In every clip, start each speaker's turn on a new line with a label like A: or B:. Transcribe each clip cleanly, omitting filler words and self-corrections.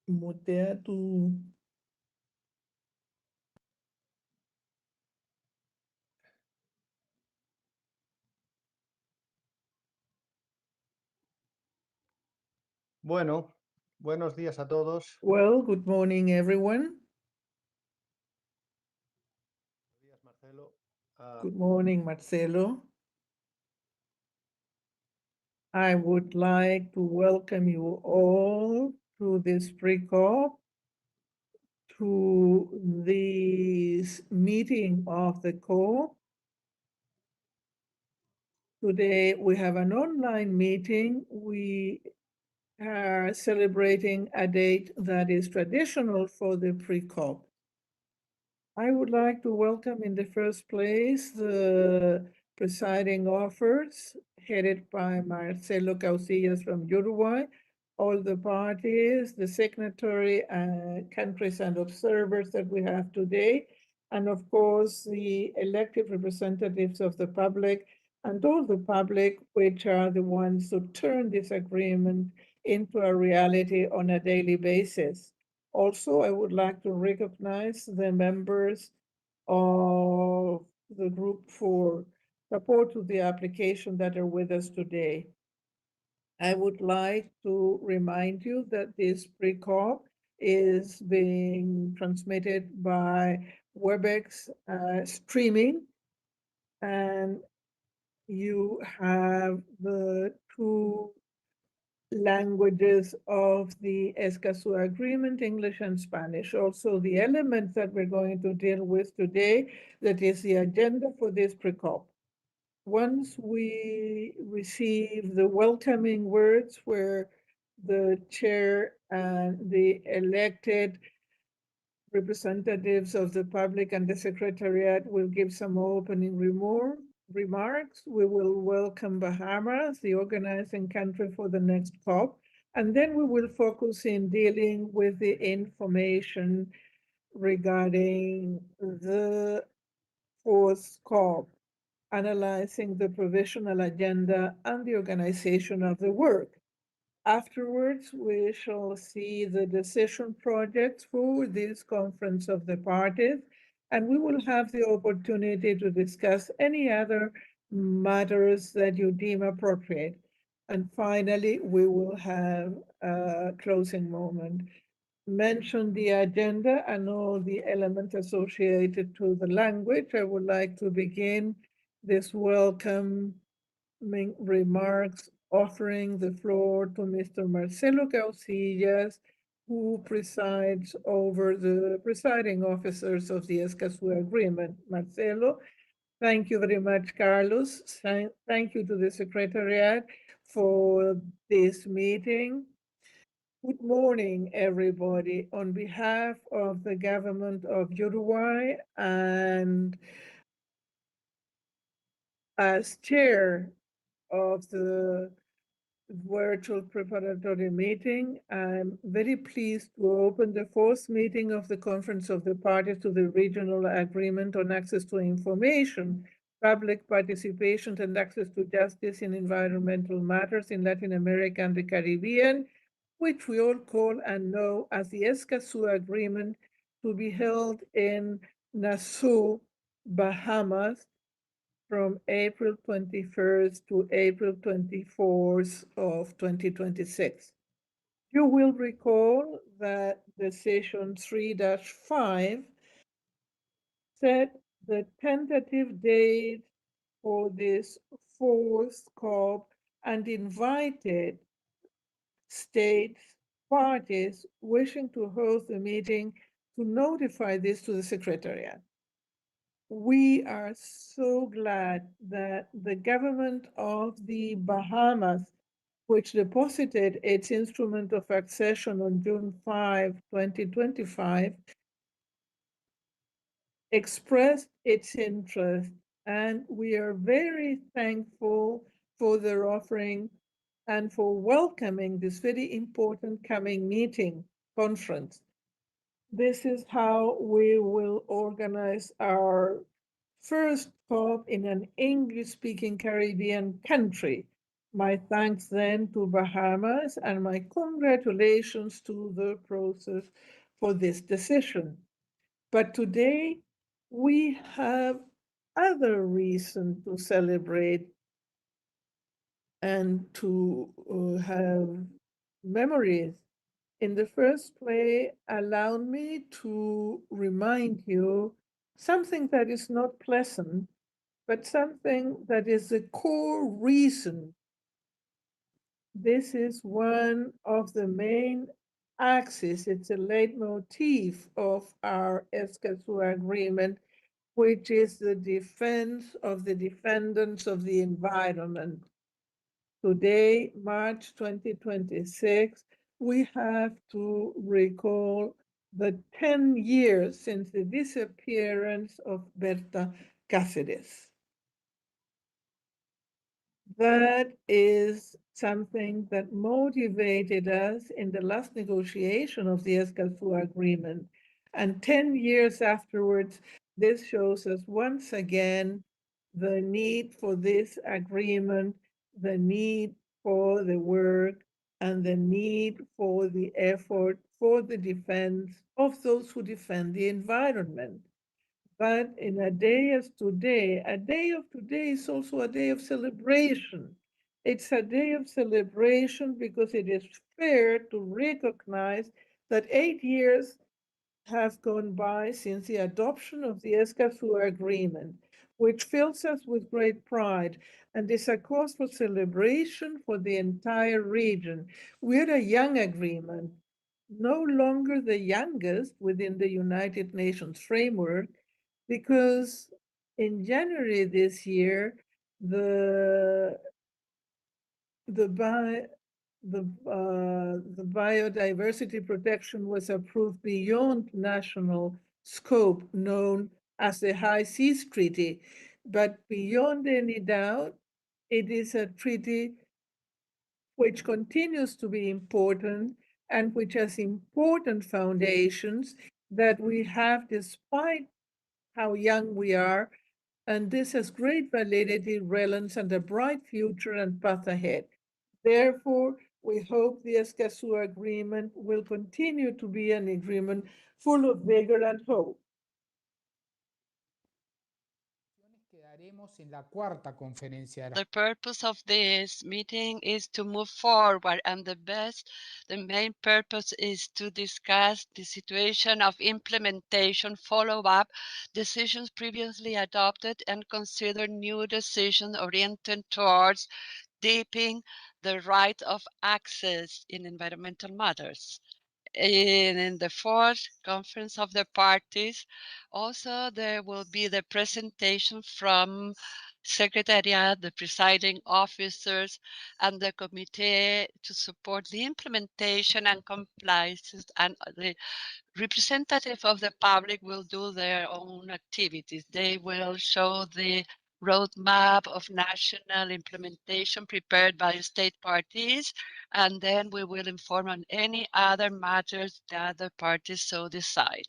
A: mutea tu.
B: Bueno, buenos días a todos.
A: Well, good morning, everyone.
B: Buenos días, Marcelo.
A: Good morning, Marcelo. I would like to welcome you all to this PreCOP, to this meeting of the COP. Today we have an online meeting. We are celebrating a date that is traditional for the PreCOP. I would like to welcome in the first place the presiding authors, headed by Marcelo Causillas from Uruguay, all the parties, the signatory countries and observers that we have today, and of course the elected representatives of the public and all the public, which are the ones who turn this agreement into a reality on a daily basis. Also, I would like to recognize the members of the group for support to the application that are with us today. I would like to remind you that this pre-COP is being transmitted by WebEx streaming, and you have the two languages of the Escazú agreement, English and Spanish. Also, the elements that we're going to deal with today, that is the agenda for this pre-COP. Once we receive the welcoming words where the chair and the elected representatives of the public and the secretariat will give some opening remarks. We will welcome Bahamas, the organizing country for the next COP, and then we will focus in dealing with the information regarding the fourth COP, analyzing the provisional agenda and the organization of the work. Afterwards, we shall see the decision projects for this conference of the parties, and we will have the opportunity to discuss any other matters that you deem appropriate. And finally, we will have a closing moment. Mention the agenda and all the elements associated to the language. I would like to begin this welcome remarks, offering the floor to Mr. Marcelo Causillas, who presides over the presiding officers of the Escazú Agreement. Marcelo, thank you very much, Carlos. Thank you to the Secretariat for this meeting. Good morning, everybody. On behalf of the government of Uruguay and as chair of the virtual preparatory meeting, I'm very pleased to open the fourth meeting of the Conference of the Parties to the Regional Agreement on Access to Information, Public Participation and Access to Justice in Environmental Matters in Latin America and the Caribbean, which we all call and know as the Escazú Agreement, to be held in Nassau, Bahamas, from April 21st to April 24th of 2026. You will recall that decision 3-5 set the tentative date for this fourth COP and invited states, parties wishing to host the meeting to notify this to the Secretariat. We are so glad that the government of the Bahamas, which deposited its instrument of accession on June 5, 2025, expressed its interest, and we are very thankful for their offering and for welcoming this very important coming meeting conference. This is how we will organize our first COP in an English-speaking Caribbean country. My thanks then to Bahamas and my congratulations to the process for this decision. But today we have other reason to celebrate and to have memories. In the first place, allow me to remind you something that is not pleasant, but something that is the core reason. This is one of the main axes, it's a leitmotif of our Escazú agreement, which is the defense of the defendants of the environment. Today, March 2026, we have to recall the 10 years since the disappearance of Berta Cáceres. That is something that motivated us in the last negotiation of the Escazú agreement. And 10 years afterwards, this shows us once again the need for this agreement, the need for the work, and the need for the effort for the defense of those who defend the environment. But in a day of today is also a day of celebration. It's a day of celebration because it is fair to recognize that 8 years have gone by since the adoption of the Escazú Agreement, which fills us with great pride and is a cause for celebration for the entire region. We're a young agreement, no longer the youngest within the United Nations framework, because in January this year, the the bi the biodiversity protection was approved beyond national scope, known as the High Seas Treaty. But beyond any doubt, it is a treaty which continues to be important and which has important foundations that we have despite how young we are, and this has great validity, relevance, and a bright future and path ahead. Therefore, we hope the Escazú agreement will continue to be an agreement full of vigor and hope.
C: The purpose of this meeting is to move forward, and the main purpose is to discuss the situation of implementation, follow up decisions previously adopted, and consider new decisions oriented towards deepening the right of access in environmental matters. In the fourth conference of the parties, also there will be the presentation from Secretariat, the presiding officers, and the committee to support the implementation and compliance, and the representative of the public will do their own activities. They will show the roadmap of national implementation prepared by state parties, and then we will inform on any other matters that the parties so decide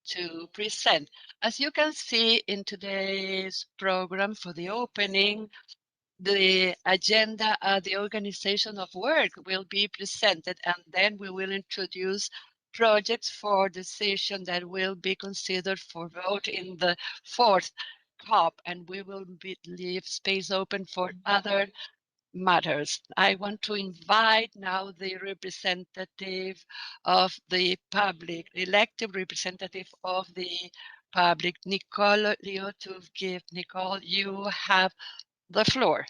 C: to present. As you can see in today's program for the opening, the agenda, the organization of work will be presented, and then we will introduce projects for decision that will be considered for vote in the fourth COP, and we will leave space open for other matters. I want to invite now the representative of the public, elected representative of the public, Nicole Leo, to give. Nicole, you have the floor.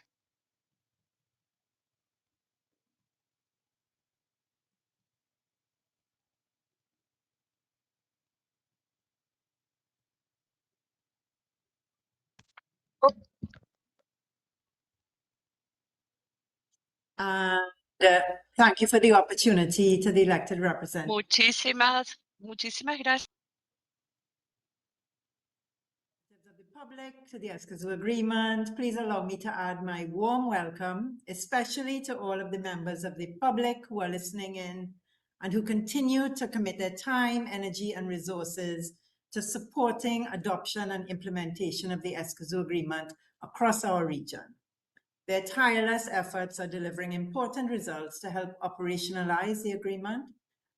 D: And thank you for the opportunity to the elected representative.
C: Muchísimas gracias.
D: Of the public to the Escazú Agreement, please allow me to add my warm welcome, especially to all of the members of the public who are listening in and who continue to commit their time, energy, and resources to supporting adoption and implementation of the Escazú Agreement across our region. Their tireless efforts are delivering important results to help operationalize the agreement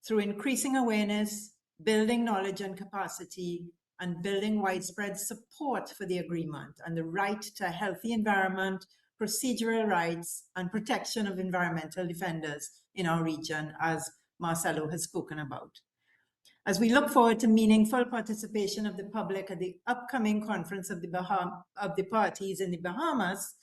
D: through increasing awareness, building knowledge and capacity, and building widespread support for the agreement and the right to a healthy environment, procedural rights, and protection of environmental defenders in our region, as Marcelo has spoken about. As we look forward to meaningful participation of the public at the upcoming conference of the parties in the Bahamas,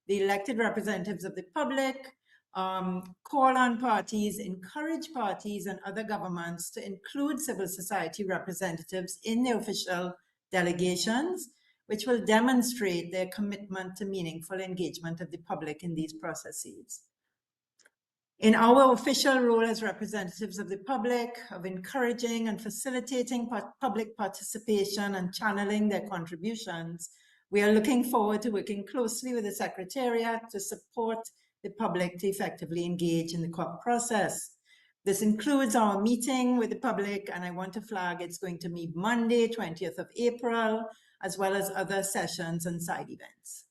D: the elected representatives of the public call on parties, encourage parties and other governments to include civil society representatives in their official delegations, which will demonstrate their commitment to meaningful engagement of the public in these processes. In our official role as representatives of the public, of encouraging and facilitating public participation and channeling their contributions, we are looking forward to working closely with the Secretariat to support the public to effectively engage in the COP process. This includes our meeting with the public, and I want to flag it's going to be Monday, 20th of April, as well as other sessions and side events.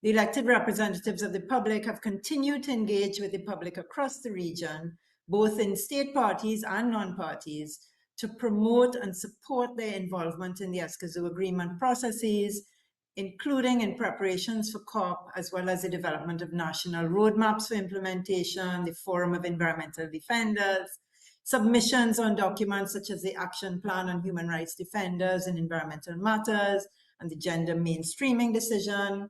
D: The elected representatives of the public have continued to engage with the public across the region, both in state parties and non-parties, to promote and support their involvement in the Escazú agreement processes, including in preparations for COP, as well as the development of national roadmaps for implementation, the Forum of Environmental Defenders, submissions on documents such as the Action Plan on Human Rights Defenders in Environmental Matters, and the Gender Mainstreaming Decision,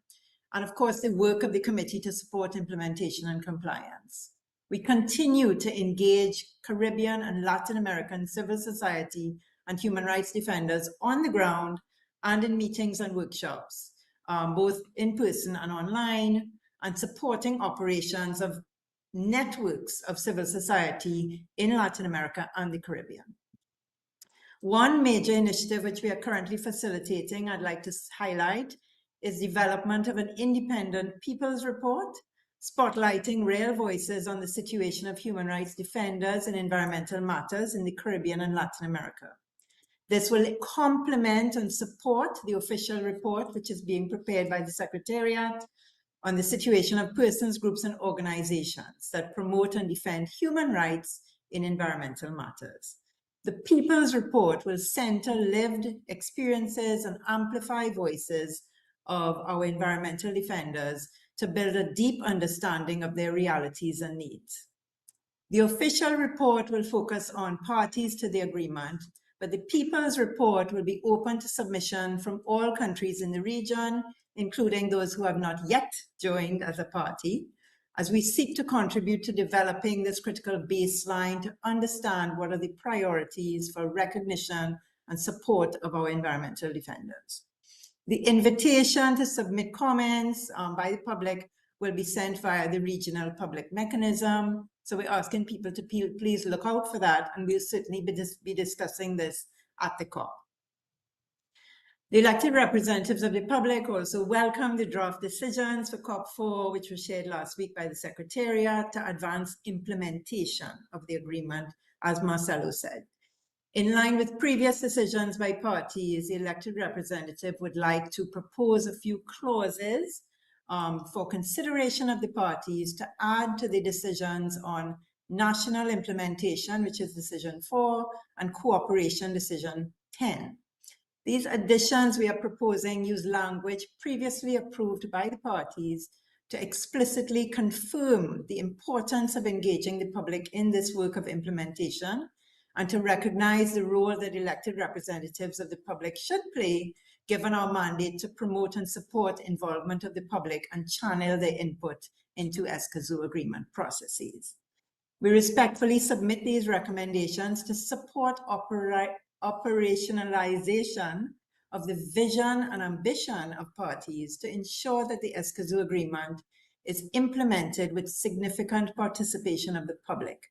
D: and of course, the work of the Committee to Support Implementation and Compliance. We continue to engage Caribbean and Latin American civil society and human rights defenders on the ground and in meetings and workshops, both in person and online, and supporting operations of networks of civil society in Latin America and the Caribbean. One major initiative which we are currently facilitating, I'd like to highlight, is development of an independent People's Report, spotlighting real voices on the situation of human rights defenders and environmental matters in the Caribbean and Latin America. This will complement and support the official report, which is being prepared by the Secretariat on the situation of persons, groups, and organizations that promote and defend human rights in environmental matters. The People's Report will center lived experiences and amplify voices of our environmental defenders to build a deep understanding of their realities and needs. The official report will focus on parties to the agreement, but the People's Report will be open to submission from all countries in the region, including those who have not yet joined as a party, as we seek to contribute to developing this critical baseline to understand what are the priorities for recognition and support of our environmental defenders. The invitation to submit comments by the public will be sent via the regional public mechanism. So we're asking people to please look out for that, and we'll certainly be discussing this at the COP. The elected representatives of the public also welcome the draft decisions for COP4, which was shared last week by the Secretariat to advance implementation of the agreement, as Marcelo said. In line with previous decisions by parties, the elected representative would like to propose a few clauses for consideration of the parties to add to the decisions on national implementation, which is Decision 4, and cooperation Decision 10. These additions we are proposing use language previously approved by the parties to explicitly confirm the importance of engaging the public in this work of implementation, and to recognize the role that elected representatives of the public should play, given our mandate to promote and support involvement of the public and channel their input into Escazú agreement processes. We respectfully submit these recommendations to support operationalization of the vision and ambition of parties to ensure that the Escazú agreement is implemented with significant participation of the public.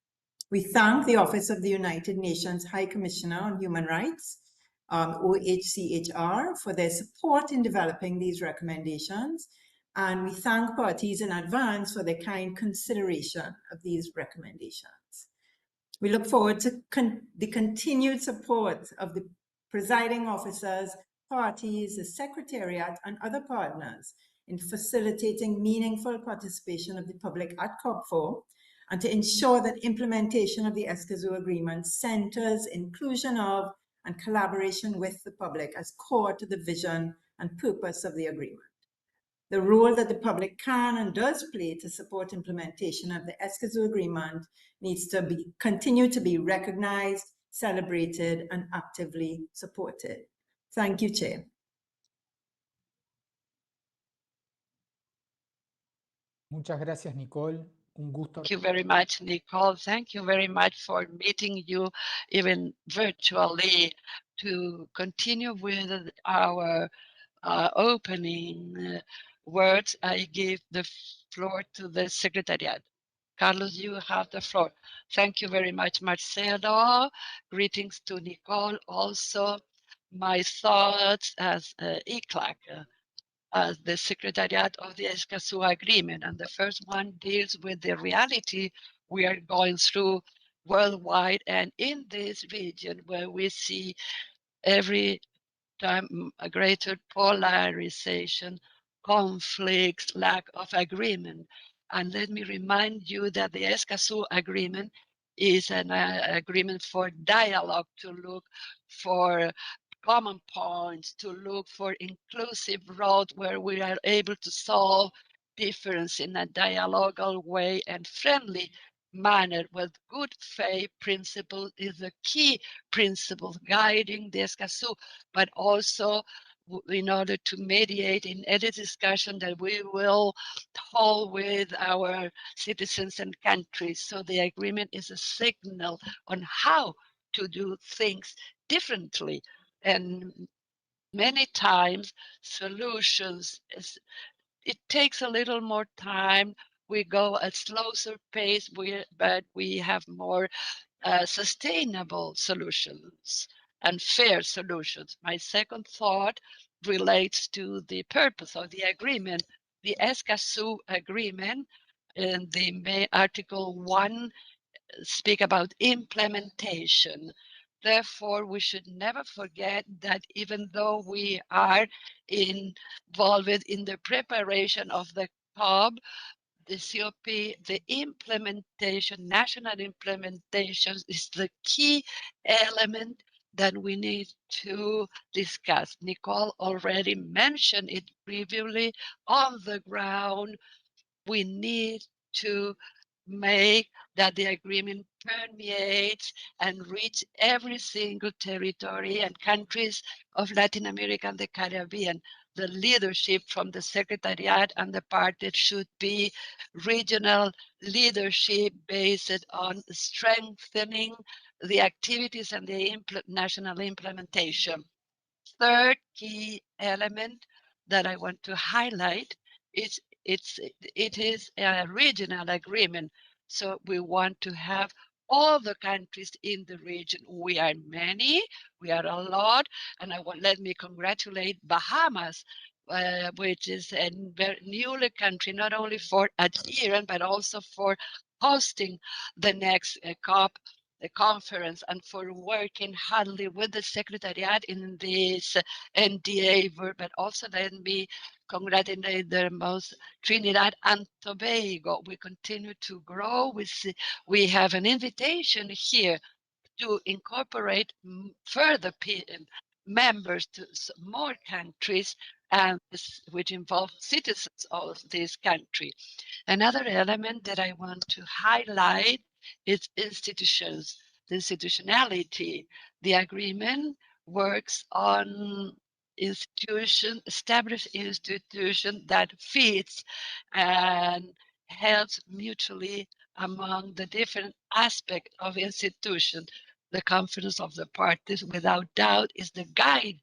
D: We thank the Office of the United Nations High Commissioner on Human Rights, OHCHR, for their support in developing these recommendations, and we thank parties in advance for their kind consideration of these recommendations. We look forward to the continued support of the presiding officers, parties, the Secretariat, and other partners in facilitating meaningful participation of the public at COP4 and to ensure that implementation of the Escazú Agreement centers inclusion of and collaboration with the public as core to the vision and purpose of the agreement. The role that the public can and does play to support implementation of the Escazú Agreement needs to continue to be recognized, celebrated, and actively supported. Thank you, Chair.
E: Muchas gracias, Nicole. Un gusto.
C: Thank you very much, Nicole. Thank you very much for meeting you even virtually to continue with our opening words. I give the floor to the Secretariat. Carlos, you have the floor. Thank you very much, Marcelo. Greetings to Nicole. Also, my thoughts as ECLAC, as the Secretariat of the Escazú Agreement. And the first one deals with the reality we are going through worldwide and in this region where we see every time a greater polarization, conflicts, lack of agreement. And let me remind you that the Escazú Agreement is an agreement for dialogue, to look for common points, to look for inclusive road where we are able to solve difference in a dialogal way and friendly manner, with good faith principle is the key principle guiding the Escazú, but also in order to mediate in any discussion that we will hold with our citizens and countries. So the agreement is a signal on how to do things differently. And many times solutions, it takes a little more time. We go at slower pace, but we have more sustainable solutions and fair solutions. My second thought relates to the purpose of the agreement. The Escazú Agreement in the main Article 1 speak about implementation. Therefore, we should never forget that even though we are involved in the preparation of the COP, the COP, the implementation, national implementation is the key element that we need to discuss. Nicole already mentioned it previously. On the ground, we need to make that the agreement permeates and reach every single territory and countries of Latin America and the Caribbean. The leadership from the Secretariat and the parties should be regional leadership based on strengthening the activities and the national implementation. Third key element that I want to highlight is it is a regional agreement. So we want to have all the countries in the region. We are many, we are a lot, and let me congratulate Bahamas, which is a newly country, not only for adherence, but also for hosting the next COP, the conference, and for working hardly with the Secretariat in this NDA, but also let me congratulate the most Trinidad and Tobago. We continue to grow. We have an invitation here to incorporate further members to more countries, and which involve citizens of this country. Another element that I want to highlight is institutions, the institutionality. The agreement works on established institution that fits and helps mutually among the different aspects of institution. The confidence of the parties, without doubt, is the guide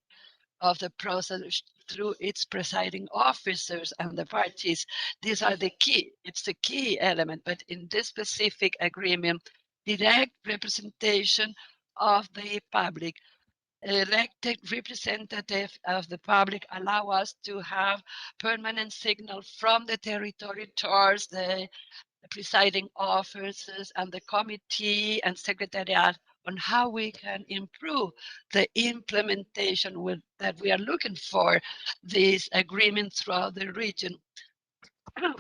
C: of the process through its presiding officers and the parties. These are the key, it's the key element, but in this specific agreement, direct representation of the public, elected representative of the public allow us to have permanent signal from the territory towards the presiding officers and the committee and secretariat on how we can improve the implementation that we are looking for this agreement throughout the region.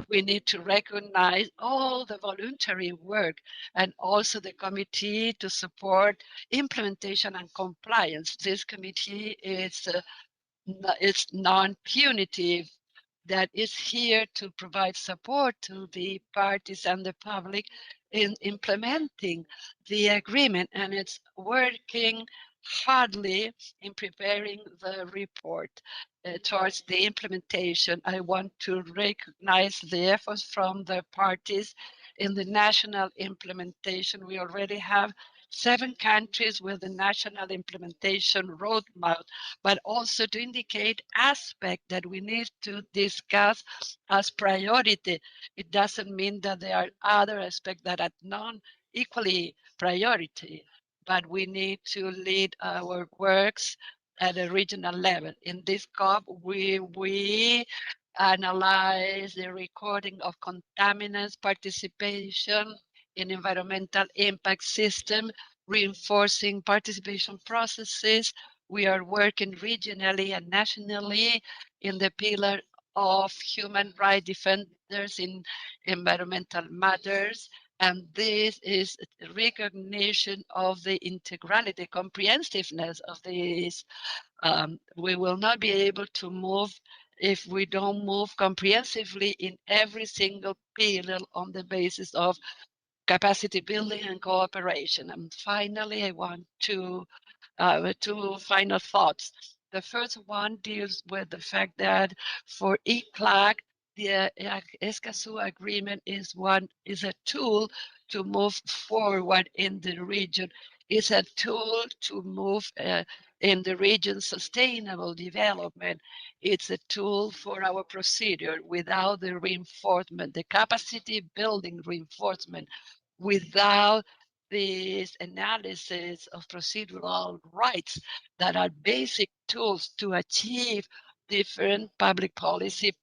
C: We need to recognize all the voluntary work and also the committee to support implementation and compliance. This committee is non-punitive, that is here to provide support to the parties and the public in implementing the agreement, and it's working hardly in preparing the report towards the implementation. I want to recognize the efforts from the parties in the national implementation. We already have 7 countries with the national implementation roadmap, but also to indicate aspects that we need to discuss as priority. It doesn't mean that there are other aspects that are non-equally priority, but we need to lead our works at a regional level. In this COP, we analyze the recording of contaminants, participation in environmental impact system, reinforcing participation processes. We are working regionally and nationally in the pillar of human rights defenders in environmental matters. And this is recognition of the integrality, comprehensiveness of this. We will not be able to move if we don't move comprehensively in every single pillar on the basis of capacity building and cooperation. And finally, I want to 2 final thoughts. The first one deals with the fact that for ECLAC, the Escazú agreement is a tool to move forward in the region. It's a tool to move in the region sustainable development. It's a tool for our procedure without the reinforcement, the capacity building reinforcement, without this analysis of procedural rights that are basic tools to achieve different public policy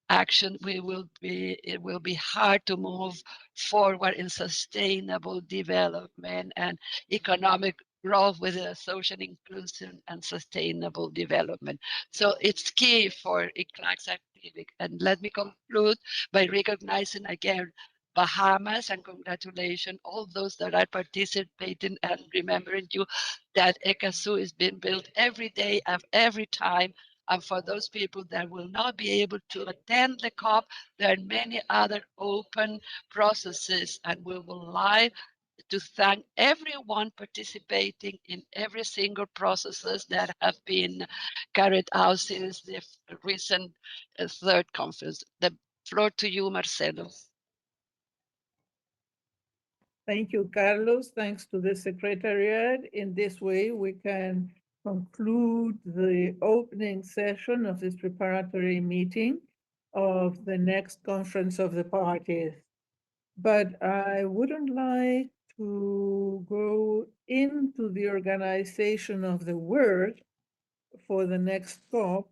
C: action, it will be hard to move forward in sustainable development and economic growth with a social inclusion and sustainable development. So it's key for ECLAC's activity. And let me conclude by recognizing again Bahamas and congratulations all those that are participating, and remembering you that Escazú is being built every day of every time. And for those people that will not be able to attend the COP, there are many other open processes, and we would like to thank everyone participating in every single processes that have been carried out since the recent 3rd conference. The floor to you, Marcelo.
A: Thank you, Carlos. Thanks to the Secretariat. In this way, we can conclude the opening session of this preparatory meeting of the next conference of the parties. But I wouldn't like to go into the organization of the work for the next COP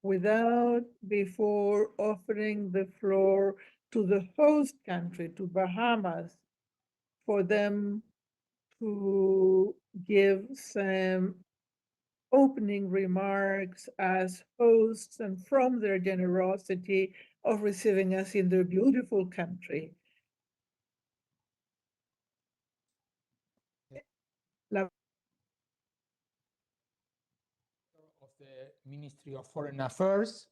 A: without before offering the floor to the host country, to Bahamas, for them to give some opening remarks as hosts and from their generosity of receiving us in their beautiful country.
E: Of the Ministry of Foreign Affairs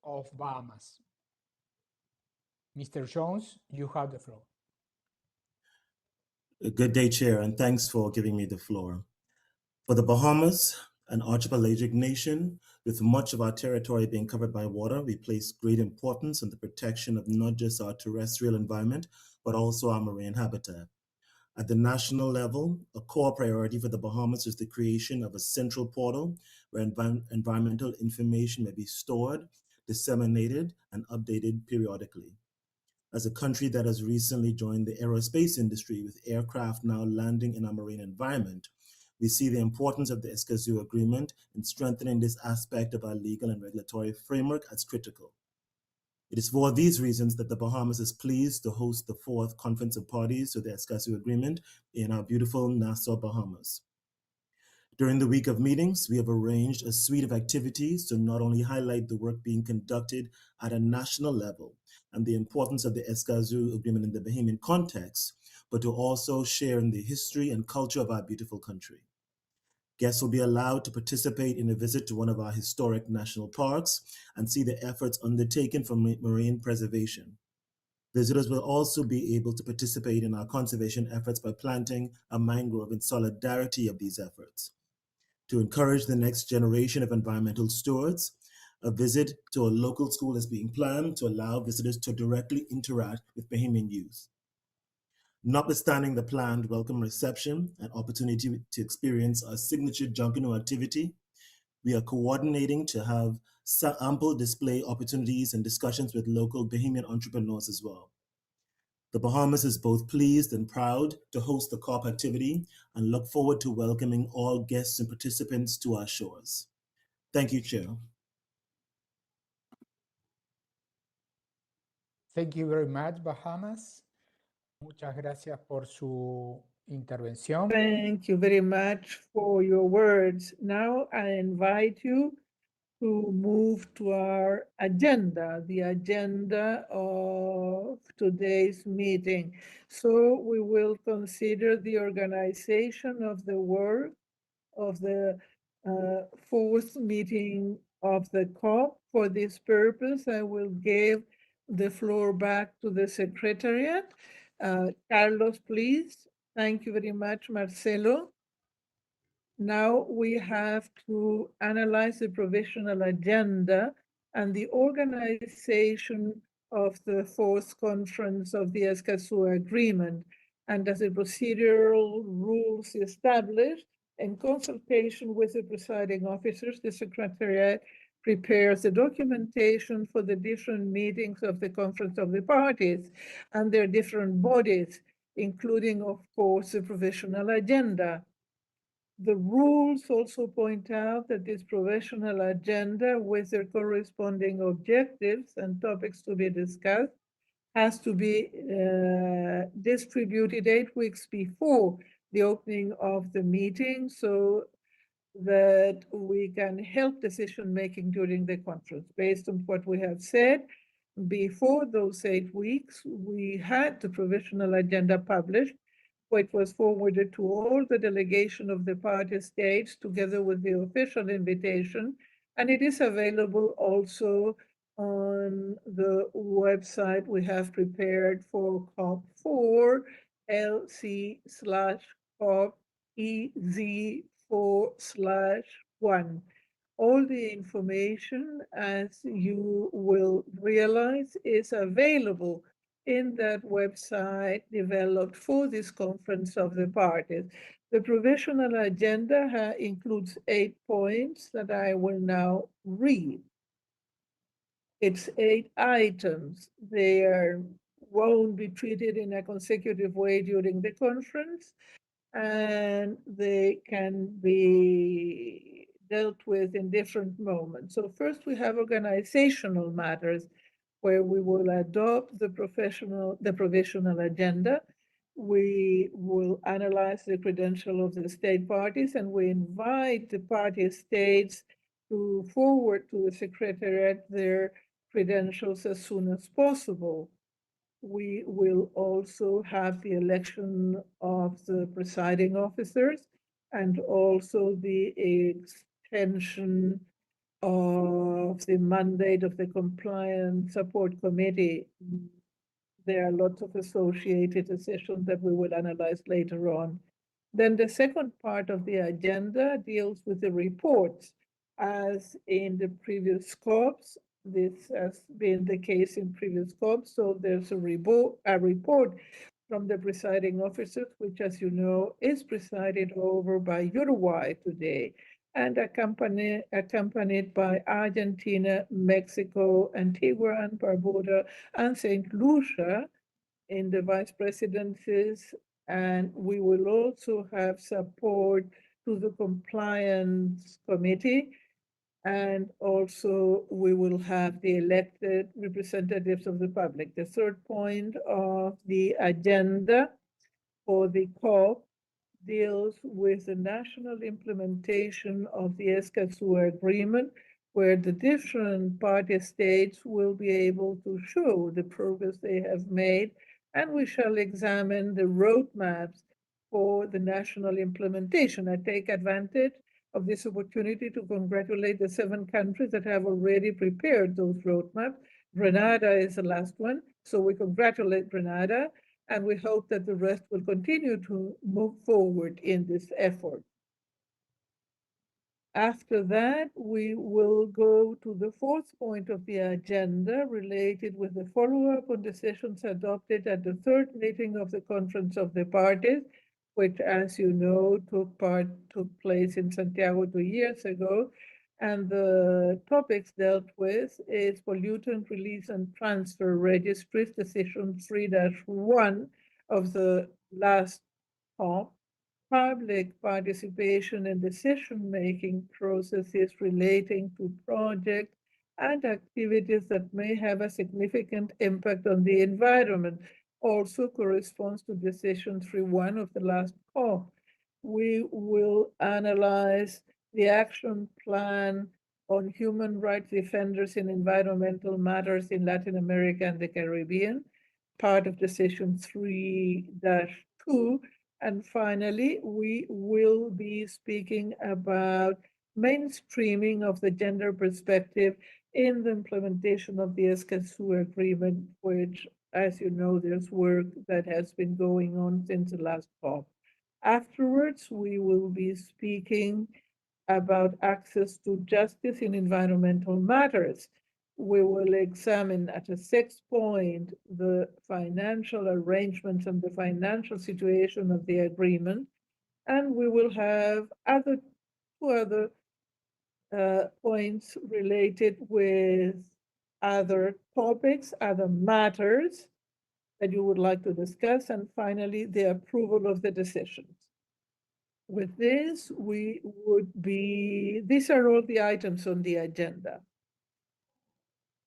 E: of Bahamas. Mr. Jones, you have the floor.
F: Good day, Chair, and thanks for giving me the floor. For the Bahamas, an archipelagic nation with much of our territory being covered by water, we place great importance on the protection of not just our terrestrial environment, but also our marine habitat. At the national level, a core priority for the Bahamas is the creation of a central portal where environmental information may be stored, disseminated, and updated periodically. As a country that has recently joined the aerospace industry with aircraft now landing in our marine environment, we see the importance of the Escazú Agreement in strengthening this aspect of our legal and regulatory framework as critical. It is for these reasons that the Bahamas is pleased to host the 4th Conference of Parties to the Escazú Agreement in our beautiful Nassau, Bahamas. During the week of meetings, we have arranged a suite of activities to not only highlight the work being conducted at a national level and the importance of the Escazú Agreement in the Bahamian context, but to also share in the history and culture of our beautiful country. Guests will be allowed to participate in a visit to one of our historic national parks and see the efforts undertaken for marine preservation. Visitors will also be able to participate in our conservation efforts by planting a mangrove in solidarity of these efforts. To encourage the next generation of environmental stewards, a visit to a local school is being planned to allow visitors to directly interact with Bahamian youth. Notwithstanding the planned welcome reception and opportunity to experience our signature Junkanoo activity, we are coordinating to have ample display opportunities and discussions with local Bahamian entrepreneurs as well. The Bahamas is both pleased and proud to host the COP activity and look forward to welcoming all guests and participants to our shores. Thank you, Chair.
E: Thank you very much, Bahamas. Muchas gracias por su intervención.
A: Thank you very much for your words. Now I invite you to move to our agenda, the agenda of today's meeting. So we will consider the organization of the work of the 4th meeting of the COP. For this purpose, I will give the floor back to the Secretariat. Carlos, please. Thank you very much, Marcelo. Now we have to analyze the provisional agenda and the organization of the 4th conference of the Escazú Agreement. And as the procedural rules established, in consultation with the presiding officers, the Secretariat prepares the documentation for the different meetings of the Conference of the Parties and their different bodies, including, of course, the provisional agenda. The rules also point out that this provisional agenda, with their corresponding objectives and topics to be discussed, has to be distributed 8 weeks before the opening of the meeting so that we can help decision-making during the conference. Based on what we have said, before those 8 weeks, we had the provisional agenda published, which was forwarded to all the delegation of the party states together with the official invitation, and it is available also on the website we have prepared for COP4, LC/COP/EZ4/1. All the information, as you will realize, is available in that website developed for this conference of the parties. The provisional agenda includes 8 points that I will now read. It's 8 items. They won't be treated in a consecutive way during the conference, and they can be dealt with in different moments. So first we have organizational matters, where we will adopt the provisional agenda. We will analyze the credential of the state parties, and we invite the party states to forward to the Secretariat their credentials as soon as possible. We will also have the election of the presiding officers and also the extension of the mandate of the Compliance Support Committee. There are lots of associated decisions that we will analyze later on. Then the second part of the agenda deals with the reports. As in the previous COPs, this has been the case in previous COPs, so there's a report from the presiding officers, which, as you know, is presided over by Uruguay today, and accompanied by Argentina, Mexico, Antigua and Barbuda, and St. Lucia in the vice presidencies. And we will also have support to the Compliance Committee And also we will have the elected representatives of the public. The third point of the agenda for the COP deals with the national implementation of the Escazú Agreement, where the different party states will be able to show the progress they have made, and we shall examine the roadmaps for the national implementation. I take advantage of this opportunity to congratulate the 7 countries that have already prepared those roadmaps. Grenada is the last one, so we congratulate Grenada, and we hope that the rest will continue to move forward in this effort. After that, we will go to the 4th point of the agenda related with the follow-up on decisions adopted at the 3rd meeting of the Conference of the Parties, which, as you know, took place in Santiago 2 years ago. And the topics dealt with is pollutant release and transfer registries, decision 3-1 of the last COP, public participation in decision-making processes relating to projects and activities that may have a significant impact on the environment, also corresponds to decision 3-1 of the last COP. We will analyze the action plan on human rights defenders in environmental matters in Latin America and the Caribbean, part of decision 3-2. And finally, we will be speaking about mainstreaming of the gender perspective in the implementation of the Escazú Agreement, which, as you know, there's work that has been going on since the last COP. Afterwards, we will be speaking about access to justice in environmental matters. We will examine at a 6th point the financial arrangements and the financial situation of the agreement, and we will have two other points related with other topics, other matters that you would like to discuss, and finally, the approval of the decisions. With this, these are all the items on the agenda.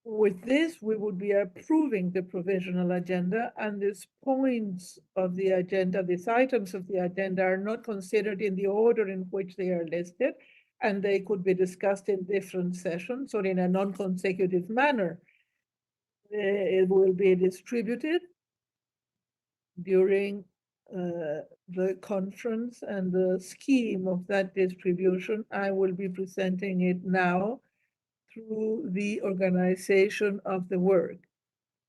A: With this, we would be approving the provisional agenda, and these points of the agenda, these items of the agenda are not considered in the order in which they are listed, and they could be discussed in different sessions or in a non-consecutive manner. It will be distributed during the conference, and the scheme of that distribution, I will be presenting it now through the organization of the work.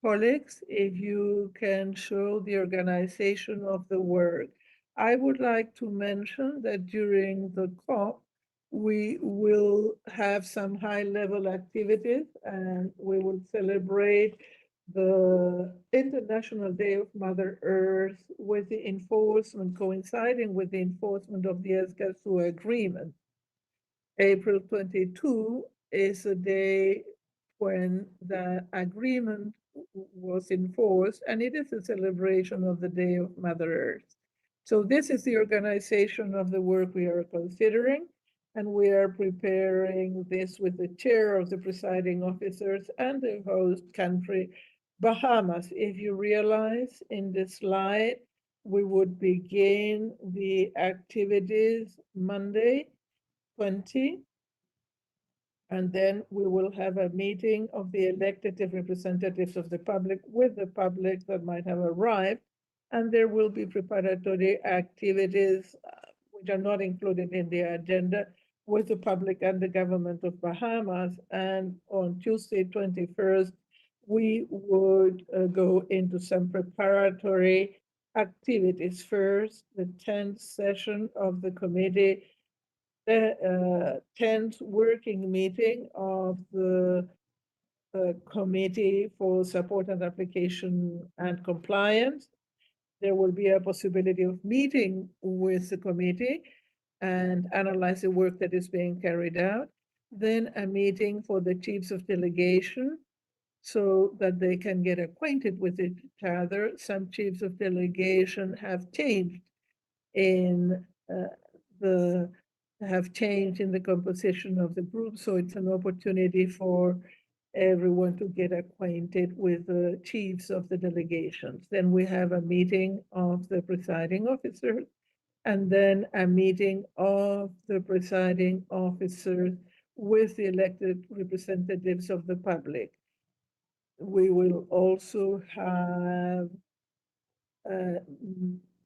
A: Colleagues, if you can show the organization of the work. I would like to mention that during the COP, we will have some high-level activities, and we will celebrate the International Day of Mother Earth with the enforcement, coinciding with the enforcement of the Escazú Agreement. April 22 is a day when the agreement was enforced, and it is a celebration of the Day of Mother Earth. So this is the organization of the work we are considering, and we are preparing this with the chair of the presiding officers and the host country, Bahamas. If you realize in the slide, we would begin the activities Monday, 20, and then we will have a meeting of the elected representatives of the public with the public that might have arrived, and there will be preparatory activities which are not included in the agenda with the public and the government of Bahamas. And on Tuesday, 21st, we would go into some preparatory activities. First, the 10th session of the committee, the 10th working meeting of the Committee for Support and Application and Compliance. There will be a possibility of meeting with the committee and analyze the work that is being carried out. Then a meeting for the chiefs of delegation so that they can get acquainted with each other. Some chiefs of delegation have changed in the have changed in the composition of the group, so it's an opportunity for everyone to get acquainted with the chiefs of the delegations. Then we have a meeting of the presiding officer, and then a meeting of the presiding officer with the elected representatives of the public. We will also have a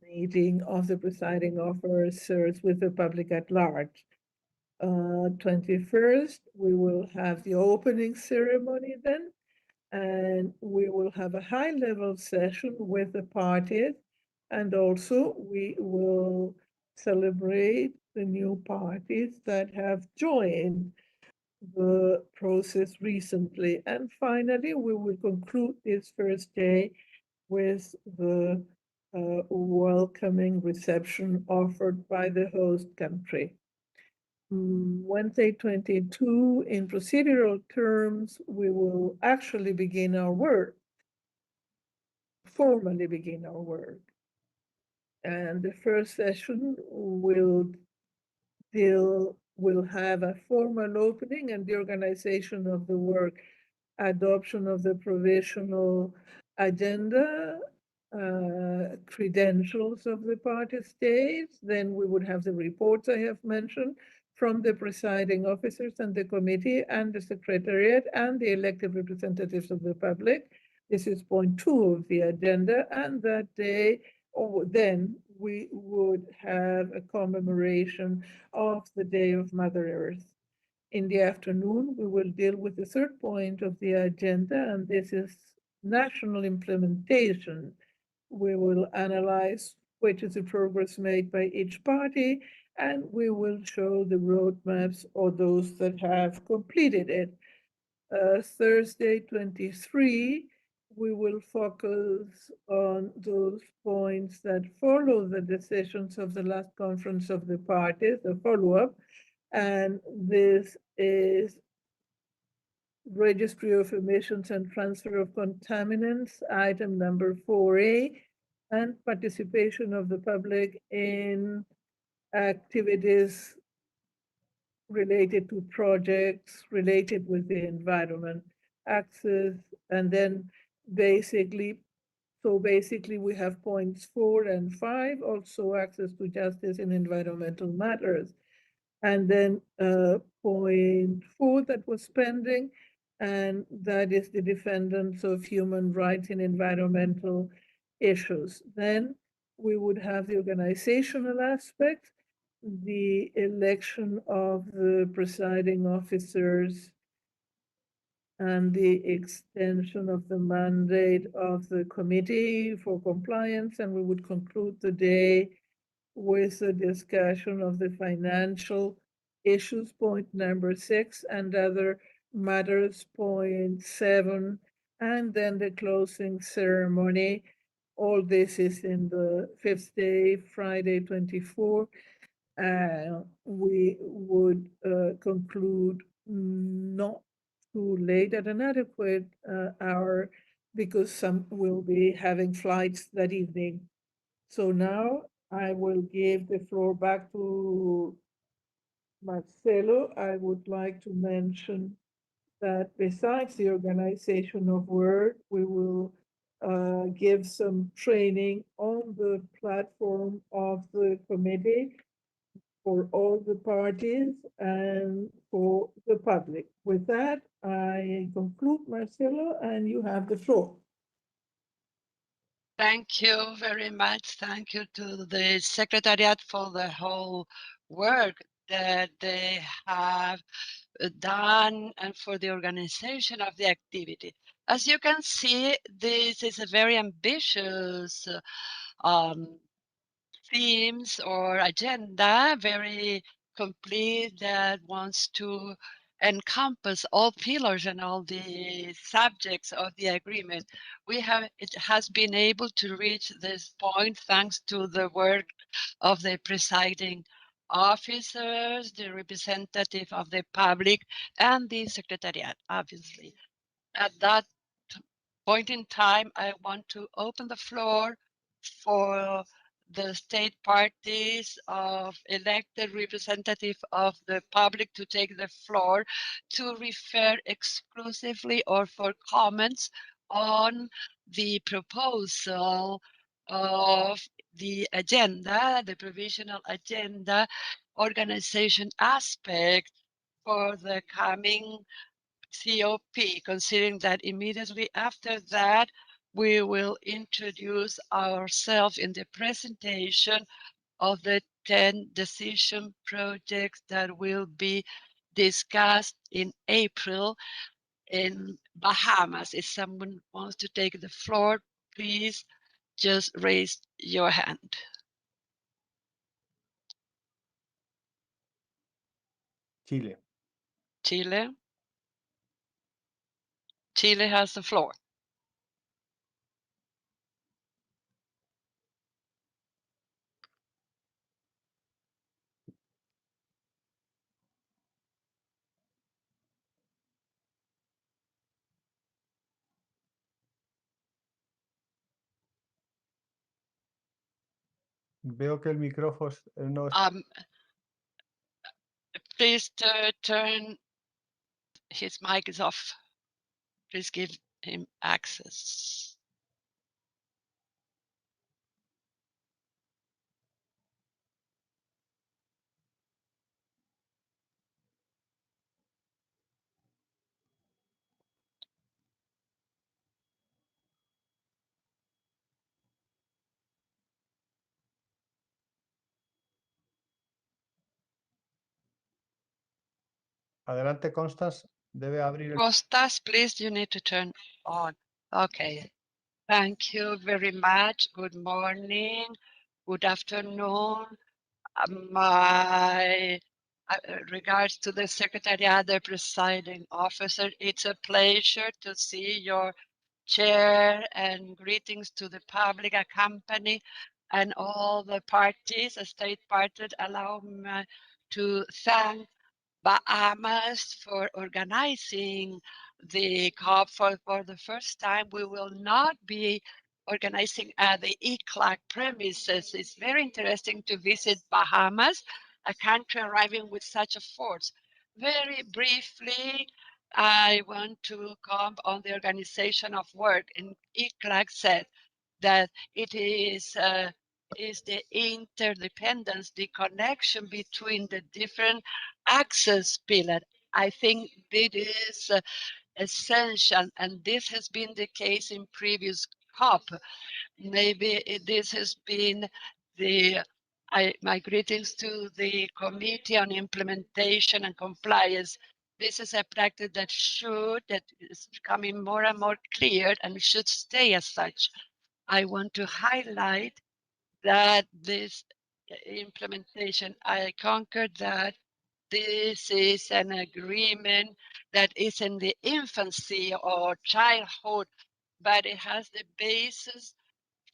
A: meeting of the presiding officers with the public at large. 21st, we will have the opening ceremony then, and we will have a high-level session with the parties, and also we will celebrate the new parties that have joined the process recently. And finally, we will conclude this first day with the welcoming reception offered by the host country. Wednesday 22, in procedural terms, we will actually begin our work, formally begin our work. And the first session will have a formal opening and the organization of the work, adoption of the provisional agenda, credentials of the party states. Then we would have the reports I have mentioned from the presiding officers and the committee and the secretariat and the elected representatives of the public. This is point 2 of the agenda, and that day, then we would have a commemoration of the Day of Mother Earth. In the afternoon, we will deal with the third point of the agenda, and this is national implementation. We will analyze which is the progress made by each party, and we will show the roadmaps or those that have completed it. Thursday 23, we will focus on those points that follow the decisions of the last conference of the parties, the follow-up, and this is registry of emissions and transfer of contaminants, item number 4A, and participation of the public in activities related to projects related with the environment, access, and then basically we have points 4 and 5, also access to justice in environmental matters. And then point 4 that was pending, and that is the defendants of human rights in environmental issues. Then we would have the organizational aspect, the election of the presiding officers, and the extension of the mandate of the committee for compliance, and we would conclude the day with a discussion of the financial issues, point number 6, and other matters, point 7, and then the closing ceremony. All this is in the 5th day, Friday 24. We would conclude not too late at an adequate hour, because some will be having flights that evening. So now I will give the floor back to Marcelo. I would like to mention that besides the organization of work, we will give some training on the platform of the committee for all the parties and for the public. With that, I conclude, Marcelo, and you have the floor.
C: Thank you very much. Thank you to the Secretariat for the whole work that they have done and for the organization of the activity. As you can see, this is a very ambitious themes or agenda, very complete, that wants to encompass all pillars and all the subjects of the agreement. It has been able to reach this point thanks to the work of the presiding officers, the representative of the public, and the secretariat, obviously. At that point in time, I want to open the floor for the state parties of elected representative of the public to take the floor to refer exclusively or for comments on the proposal of the agenda, the provisional agenda organization aspect for the coming COP, considering that immediately after that, we will introduce ourselves in the presentation of the 10 decision projects that will be discussed in April in Bahamas. If someone wants to take the floor, please just raise your hand.
B: Chile.
C: Chile. Chile has the floor.
B: Veo que el micrófono no es...
C: Please turn his mic is off. Please give him access.
B: Adelante, Constance. Debe abrir el...
C: Costas, please, you need to turn on. Okay. Thank you very much. Good morning. Good afternoon. My regards to the Secretariat, the presiding officer. It's a pleasure to see your chair and greetings to the public, a company, and all the parties, a state party. Allow me to thank Bahamas for organizing the COP for the first time. We will not be organizing at the ECLAC premises. It's very interesting to visit Bahamas, a country arriving with such a force. Very briefly, I want to comment on the organization of work. And ECLAC said that it is the interdependence, the connection between the different access pillar. I think it is essential, and this has been the case in previous COP. Maybe this has been my greetings to the Committee on Implementation and Compliance. This is a practice that is becoming more and more clear and should stay as such. I want to highlight that this implementation, I conquered that this is an agreement that is in the infancy or childhood, but it has the basis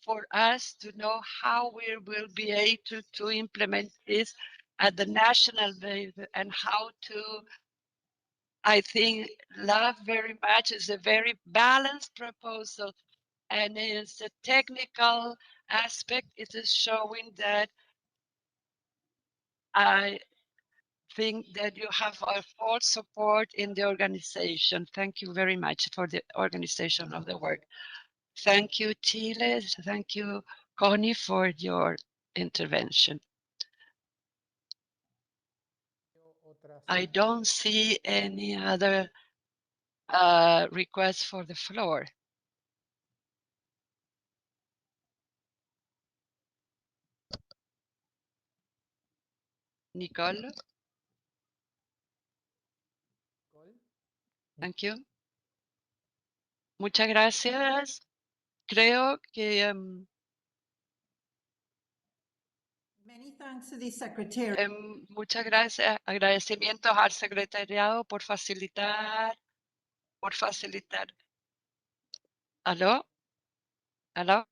C: for us to know how we will be able to implement this at the national level and how to, I think, love very much is a very balanced proposal, and it's a technical aspect. It is showing that I think that you have our full support in the organization. Thank you very much for the organization of the work. Thank you, Chile. Thank you, Connie, for your intervention. I don't see any other requests for the floor. Nicole? Thank you. Muchas gracias. Creo que
D: Many thanks to the secretary.
C: muchas gracias. Agradecimientos al secretariado por facilitar. ¿Aló? ¿Aló?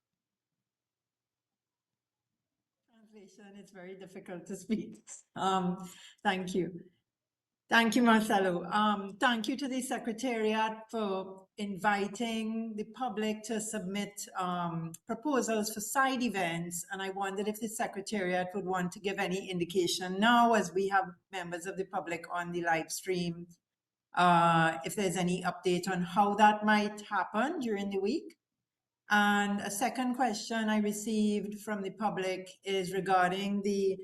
D: Translation, it's very difficult to speak. Thank you. Thank you, Marcelo. Thank you to the Secretariat for inviting the public to submit proposals for side events. And I wondered if the Secretariat would want to give any indication now, as we have members of the public on the live stream, if there's any update on how that might happen during the week. And a second question I received from the public is regarding the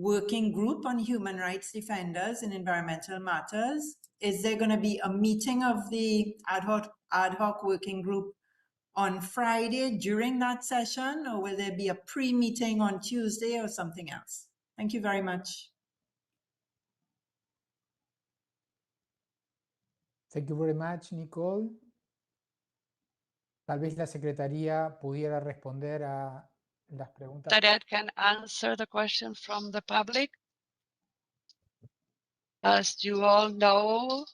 D: working group on human rights defenders in environmental matters. Is there going to be a meeting of the ad hoc working group on Friday during that session, or will there be a pre-meeting on Tuesday or something else? Thank you very much.
E: Thank you very much, Nicole. Tal vez la Secretaría pudiera responder a las preguntas.
C: That can answer the question from the public. As you all know,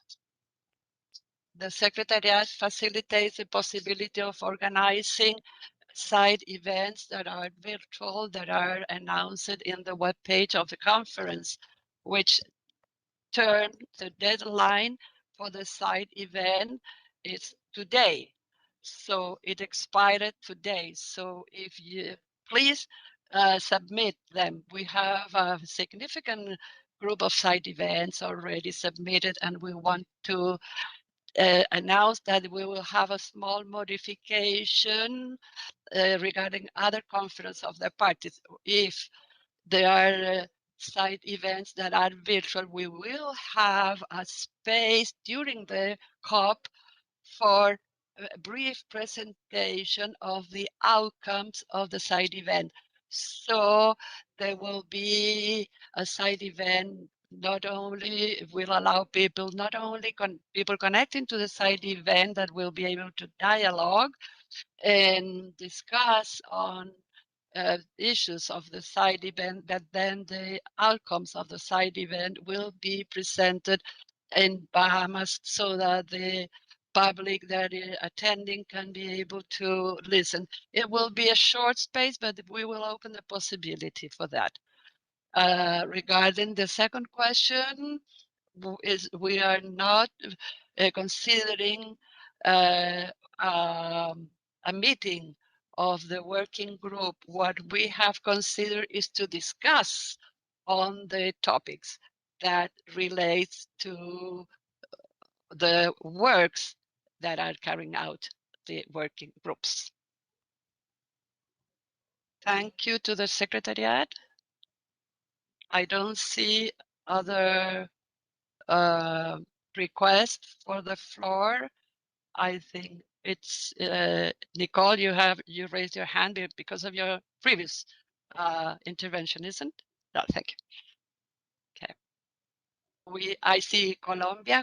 C: the Secretariat facilitates the possibility of organizing side events that are virtual, that are announced in the webpage of the conference, which turned the deadline for the side event is today. So it expired today. So if you please submit them. We have a significant group of side events already submitted, and we want to announce that we will have a small modification regarding other conference of the parties. If there are side events that are virtual, we will have a space during the COP for a brief presentation of the outcomes of the side event. So there will be a side event, not only will allow people, not only people connecting to the side event that will be able to dialogue and discuss on issues of the side event, but then the outcomes of the side event will be presented in Bahamas so that the public that is attending can be able to listen. It will be a short space, but we will open the possibility for that. Regarding the second question, we are not considering a meeting of the working group. What we have considered is to discuss on the topics that relates to the works that are carrying out the working groups. Thank you to the Secretariat. I don't see other requests for the floor. I think it's Nicole, you raised your hand because of your previous intervention, isn't? No, thank you. Okay. I see Colombia.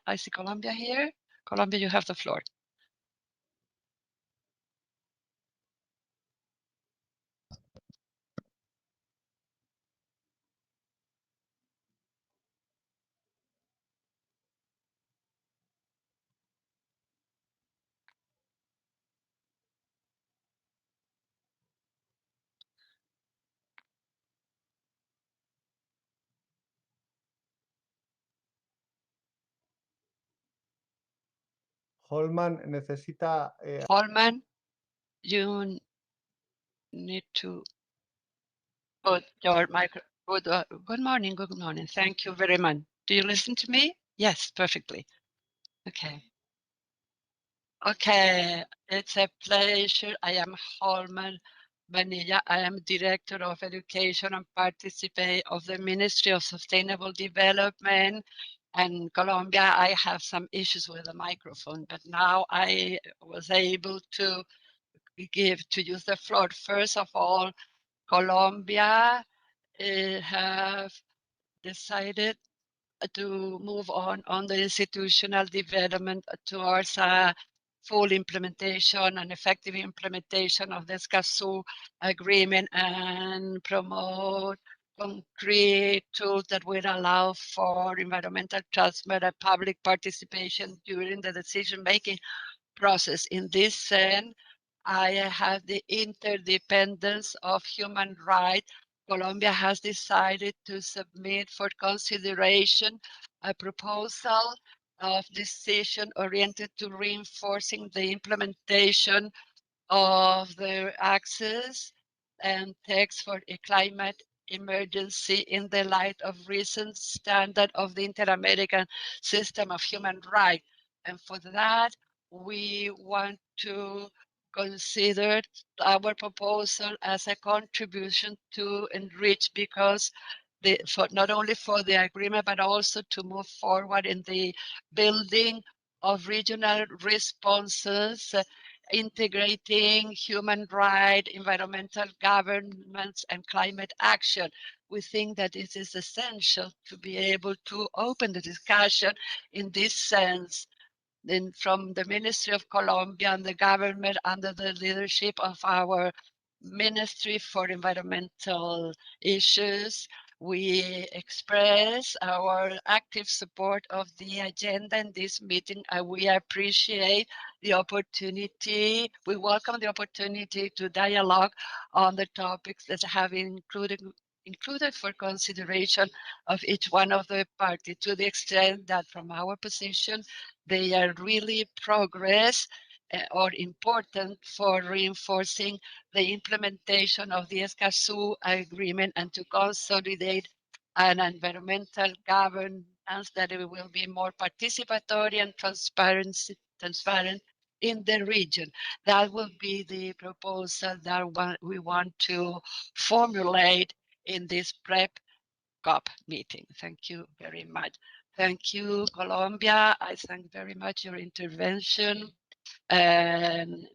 C: I see Colombia here. Colombia, you have the floor.
B: Holman necesita...
C: Holman, you need to put your micro. Good morning. Good morning. Thank you very much. Do you listen to me? Yes, perfectly. Okay. Okay, it's a pleasure. I am Holman Vanilla. I am Director of Education and Participate of the Ministry of Sustainable Development. And Colombia, I have some issues with the microphone, but now I was able to use the floor. First of all, Colombia have decided to move on the institutional development towards a full implementation and effective implementation of the Escazú agreement and promote concrete tools that will allow for environmental transfer and public participation during the decision-making process. In this sense, I have the interdependence of human rights Colombia has decided to submit for consideration a proposal of decision oriented to reinforcing the implementation of the access and text for a climate emergency in the light of recent standard of the Inter-American System of Human Rights. And for that, we want to consider our proposal as a contribution to enrich, because not only for the agreement, but also to move forward in the building of regional responses, integrating human rights, environmental governance, and climate action. We think that it is essential to be able to open the discussion in this sense. Then from the Ministry of Colombia and the government under the leadership of our Ministry for Environmental Issues, we express our active support of the agenda in this meeting, and we appreciate the opportunity. We welcome the opportunity to dialogue on the topics that have been included for consideration of each one of the parties, to the extent that from our position, they are really progress or important for reinforcing the implementation of the Escazú agreement and to consolidate an environmental governance that it will be more participatory and transparent in the region. That will be the proposal that we want to formulate in this PreCOP meeting. Thank you very much. Thank you, Colombia. I thank very much your intervention. And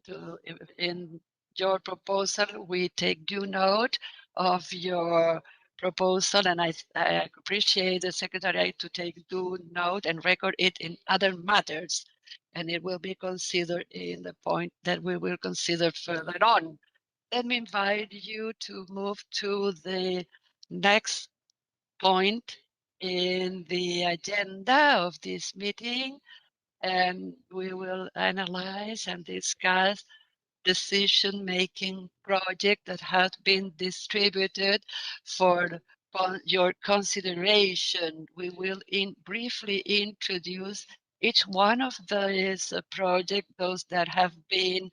C: in your proposal, we take due note of your proposal, and I appreciate the Secretariat to take due note and record it in other matters, and it will be considered in the point that we will consider further on. Let me invite you to move to the next point in the agenda of this meeting, and we will analyze and discuss decision-making project that has been distributed for your consideration. We will briefly introduce each one of these projects, those that have been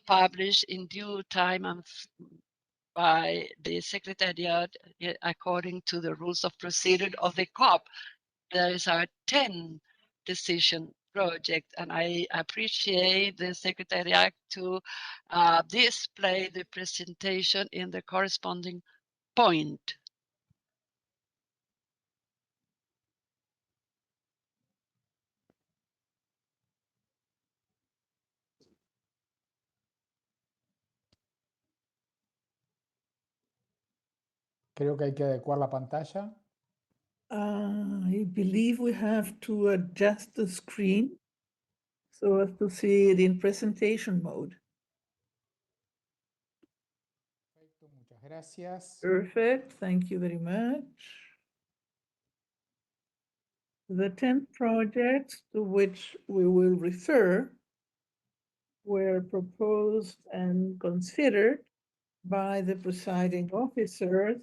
C: published in due time and by the Secretariat according to the rules of procedure of the COP. There is our 10 decision project, and I appreciate the Secretariat to display the presentation in the corresponding point.
E: Creo que hay que adecuar la pantalla.
A: I believe we have to adjust the screen so as to see it in presentation mode.
E: Perfecto, muchas gracias.
A: Perfect, thank you very much. The 10 projects to which we will refer were proposed and considered by the presiding officers,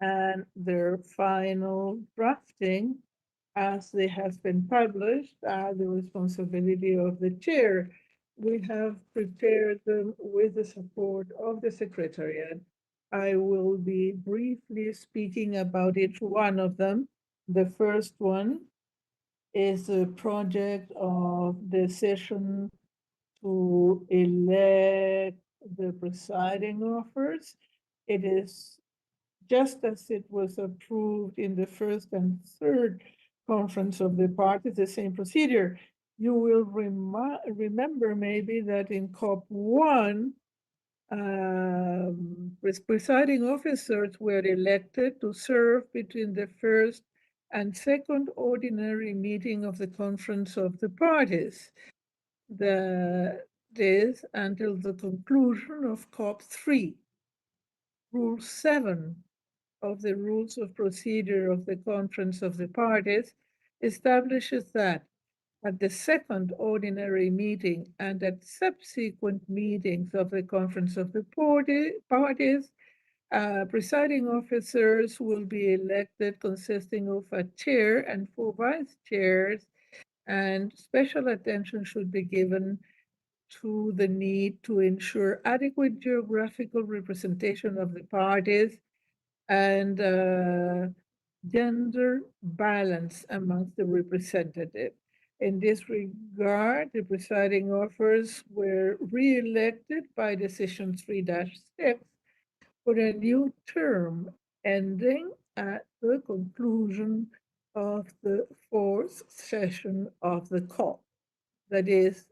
A: and their final drafting, as they have been published, are the responsibility of the chair. We have prepared them with the support of the Secretariat. I will be briefly speaking about each one of them. The first one is a project of decision to elect the presiding officers. It is just as it was approved in the first and third conference of the parties, the same procedure. You will remember maybe that in COP1, presiding officers were elected to serve between the first and second ordinary meeting of the conference of the parties. This until the conclusion of COP3. Rule 7 of the Rules of Procedure of the Conference of the Parties establishes that at the second ordinary meeting and at subsequent meetings of the Conference of the Parties, Presiding officers will be elected consisting of a chair and 4 vice chairs, and special attention should be given to the need to ensure adequate geographical representation of the parties and gender balance amongst the representatives. In this regard, the presiding officers were re-elected by decision 3-6 for a new term ending at the conclusion of the 4th session of the COP. That is,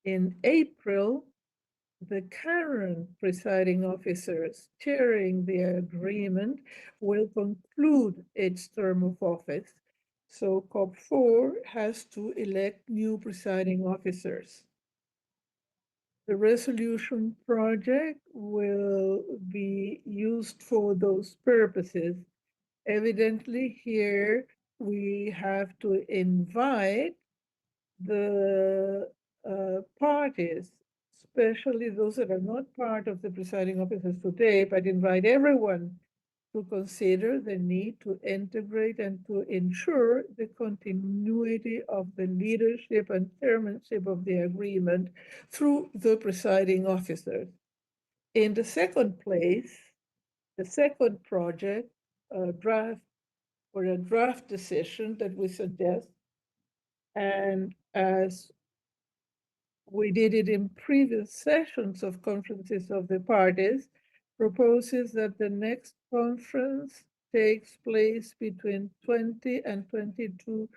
A: in April, the current presiding officers chairing the agreement will conclude its term of office. So COP4 has to elect new presiding officers. The resolution project will be used for those purposes. Evidently, here we have to invite the parties, especially those that are not part of the presiding officers today, but invite everyone to consider the need to integrate and to ensure the continuity of the leadership and chairmanship of the agreement through the presiding officers. In the second place, the second project, a draft decision that we suggest, and as we did it in previous sessions of conferences of the parties, proposes that the next conference takes place between 20 and 22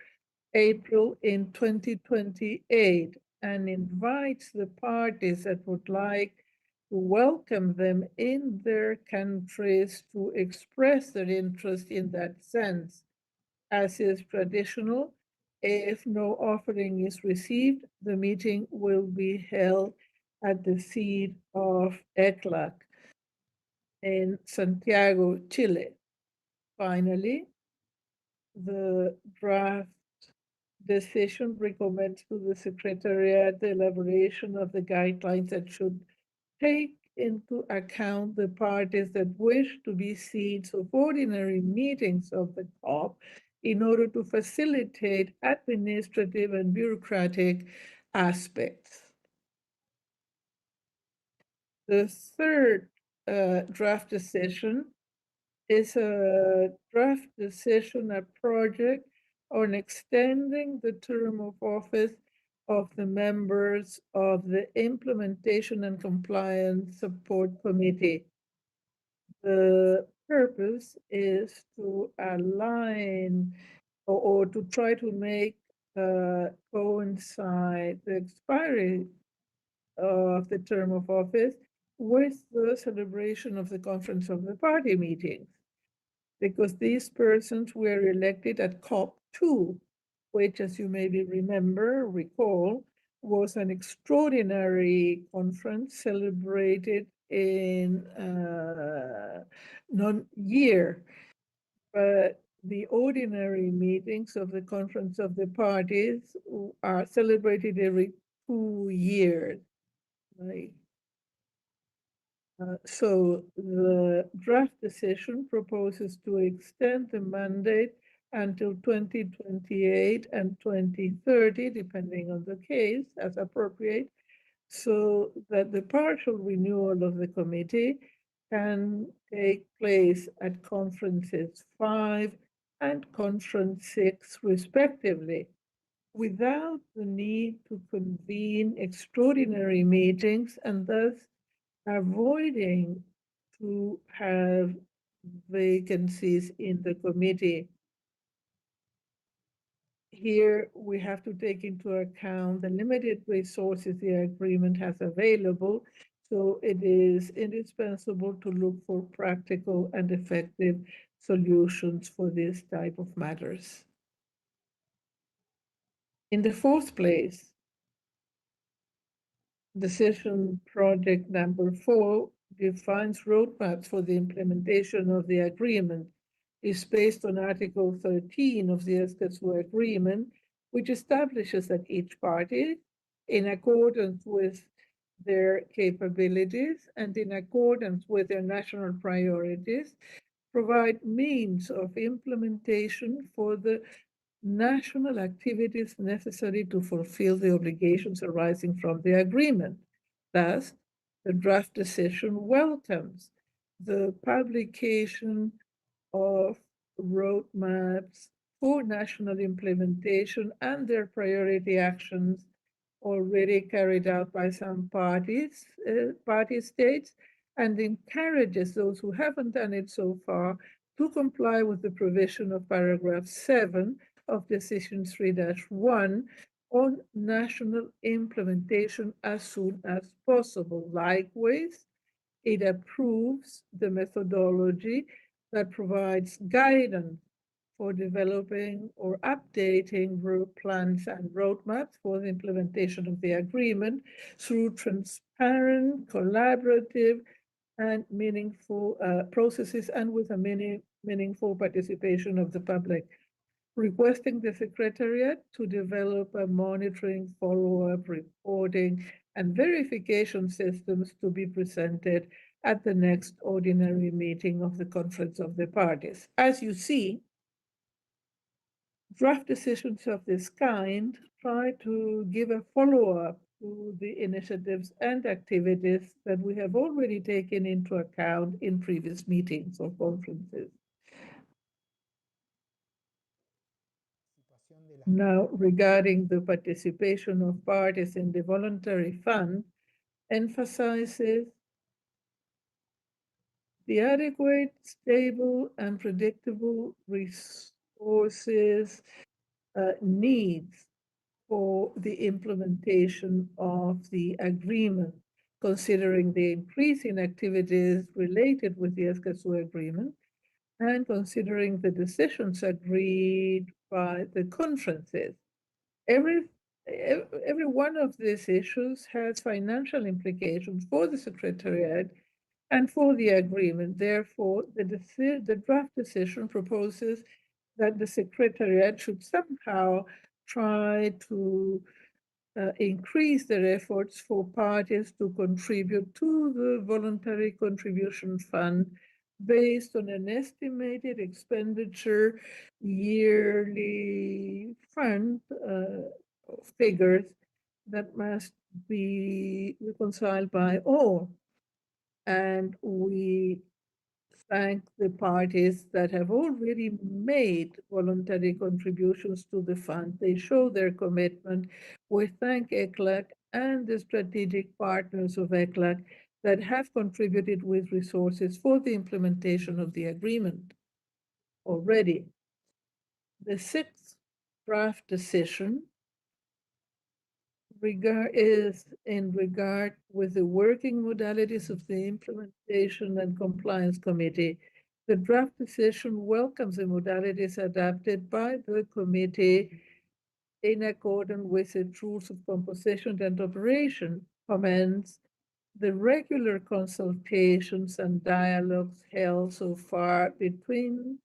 A: April in 2028 and invites the parties that would like to welcome them in their countries to express their interest in that sense. As is traditional, if no offering is received, the meeting will be held at the seat of ECLAC in Santiago, Chile. Finally, the draft decision recommends to the Secretariat the elaboration of the guidelines that should take into account the parties that wish to be seats of ordinary meetings of the COP in order to facilitate administrative and bureaucratic aspects. The third draft decision is a draft decision, a project on extending the term of office of the members of the Implementation and Compliance Support Committee. The purpose is to align or to try to make coincide the expiry of the term of office with the celebration of the Conference of the Party meetings, because these persons were elected at COP2, which, as you maybe recall, was an extraordinary conference celebrated in non-year. But the ordinary meetings of the Conference of the Parties are celebrated every 2 years. Right? So the draft decision proposes to extend the mandate until 2028 and 2030, depending on the case, as appropriate, so that the partial renewal of the committee can take place at conferences 5 and conference 6, respectively, without the need to convene extraordinary meetings and thus avoiding to have vacancies in the committee. Here, we have to take into account the limited resources the agreement has available, so it is indispensable to look for practical and effective solutions for this type of matters. In the fourth place, decision project number 4 defines roadmaps for the implementation of the agreement. Is based on Article 13 of the Escazú Agreement, which establishes that each party, in accordance with their capabilities and in accordance with their national priorities, provide means of implementation for the national activities necessary to fulfill the obligations arising from the agreement. Thus, the draft decision welcomes the publication of roadmaps for national implementation and their priority actions already carried out by some party states, and encourages those who haven't done it so far to comply with the provision of paragraph 7 of Decision 3-1 on national implementation as soon as possible. Likewise, it approves the methodology that provides guidance for developing or updating road plans and roadmaps for the implementation of the agreement through transparent, collaborative, and meaningful processes, and with a meaningful participation of the public, requesting the Secretariat to develop a monitoring, follow-up, reporting, and verification systems to be presented at the next ordinary meeting of the Conference of the Parties. As you see, draft decisions of this kind try to give a follow-up to the initiatives and activities that we have already taken into account in previous meetings or conferences. Now, regarding the participation of parties in the voluntary fund, emphasizes the adequate, stable, and predictable resources needs for the implementation of the agreement, considering the increase in activities related with the Escazú agreement, and considering the decisions agreed by the conferences. Every one of these issues has financial implications for the Secretariat and for the agreement. Therefore, the draft decision proposes that the Secretariat should somehow try to increase their efforts for parties to contribute to the voluntary contribution fund based on an estimated expenditure yearly fund figures that must be reconciled by all. And we thank the parties that have already made voluntary contributions to the fund. They show their commitment. We thank ECLAC and the strategic partners of ECLAC that have contributed with resources for the implementation of the agreement already. The sixth draft decision is in regard with the working modalities of the Implementation and Compliance Committee. The draft decision welcomes the modalities adopted by the committee in accordance with its rules of composition and operation, commends the regular consultations and dialogues held so far between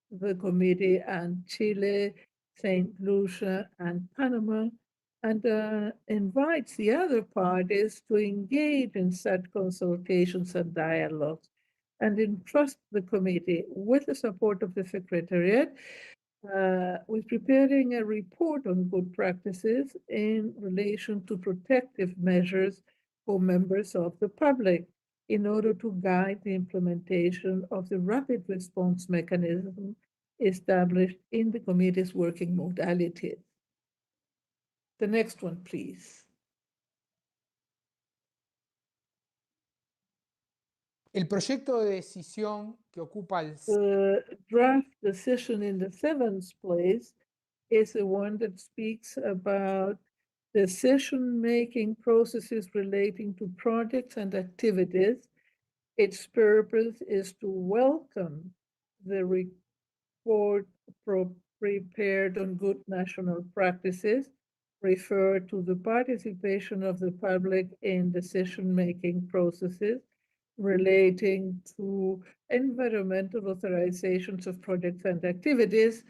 A: the committee and Chile, St. Lucia, and Panama, and invites the other parties to engage in such consultations and dialogues, and entrust the committee with the support of the Secretariat with preparing a report on good practices in relation to protective measures for members of the public in order to guide the implementation of the rapid response mechanism established in the committee's working modalities. The next one, please.
E: El proyecto de decisión que ocupa el...
A: The draft decision in the seventh place is the one that speaks about decision-making processes relating to projects and activities. Its purpose is to welcome the report prepared on good national practices, refer to the participation of the public in decision-making processes relating to environmental authorizations of projects and activities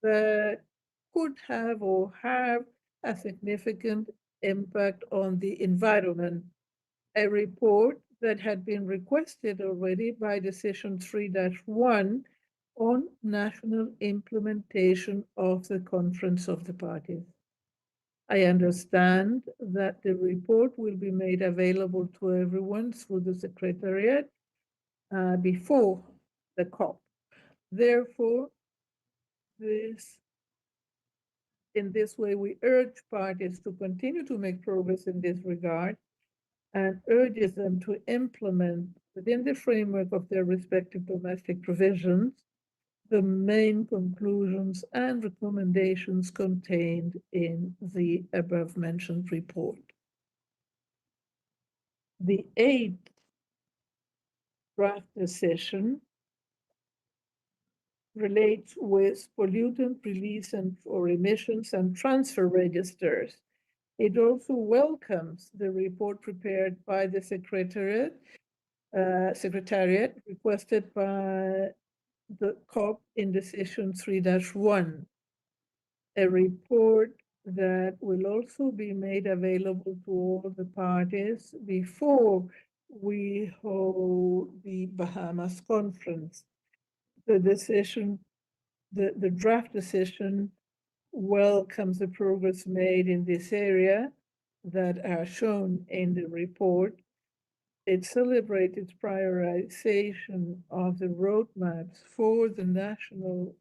A: that could have or have a significant impact on the environment. a report that had been requested already by Decision 3-1 on national implementation of the Conference of the Parties. I understand that the report will be made available to everyone through the Secretariat before the COP. Therefore, in this way, we urge parties to continue to make progress in this regard and urges them to implement within the framework of their respective domestic provisions the main conclusions and recommendations contained in the above-mentioned report. The 8th draft decision relates with pollutant release or emissions and transfer registers. It also welcomes the report prepared by the Secretariat requested by the COP in Decision 3-1, a report that will also be made available to all the parties before we hold the Bahamas conference. The draft decision welcomes the progress made in this area that are shown in the report. It celebrated prioritization of the roadmaps for the national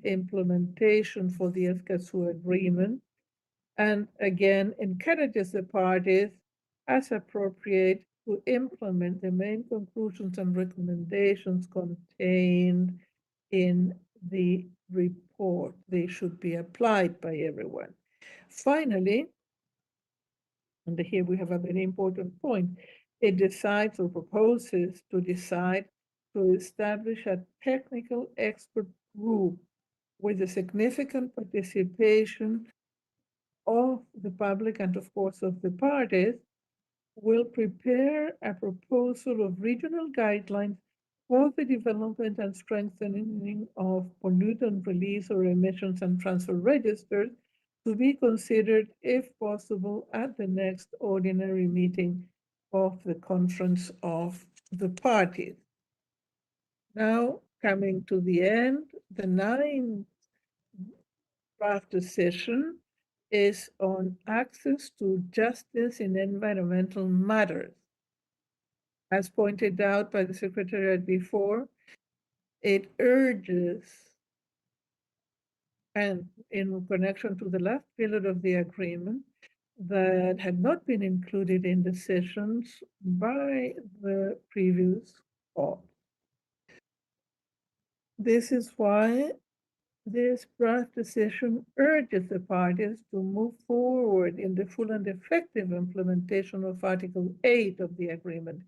A: implementation for the Escazú agreement, and again encourages the parties as appropriate to implement the main conclusions and recommendations contained in the report. They should be applied by everyone. Finally, and here we have a very important point, it decides or proposes to decide to establish a technical expert group with a significant participation of the public and of course of the parties, will prepare a proposal of regional guidelines for the development and strengthening of pollutant release or emissions and transfer registers to be considered, if possible, at the next ordinary meeting of the Conference of the Parties. Now, coming to the end, the 9th draft decision is on access to justice in environmental matters. As pointed out by the Secretariat before, it urges, and in connection to the last pillar of the agreement, that had not been included in decisions by the previous COP. This is why this draft decision urges the parties to move forward in the full and effective implementation of Article 8 of the agreement,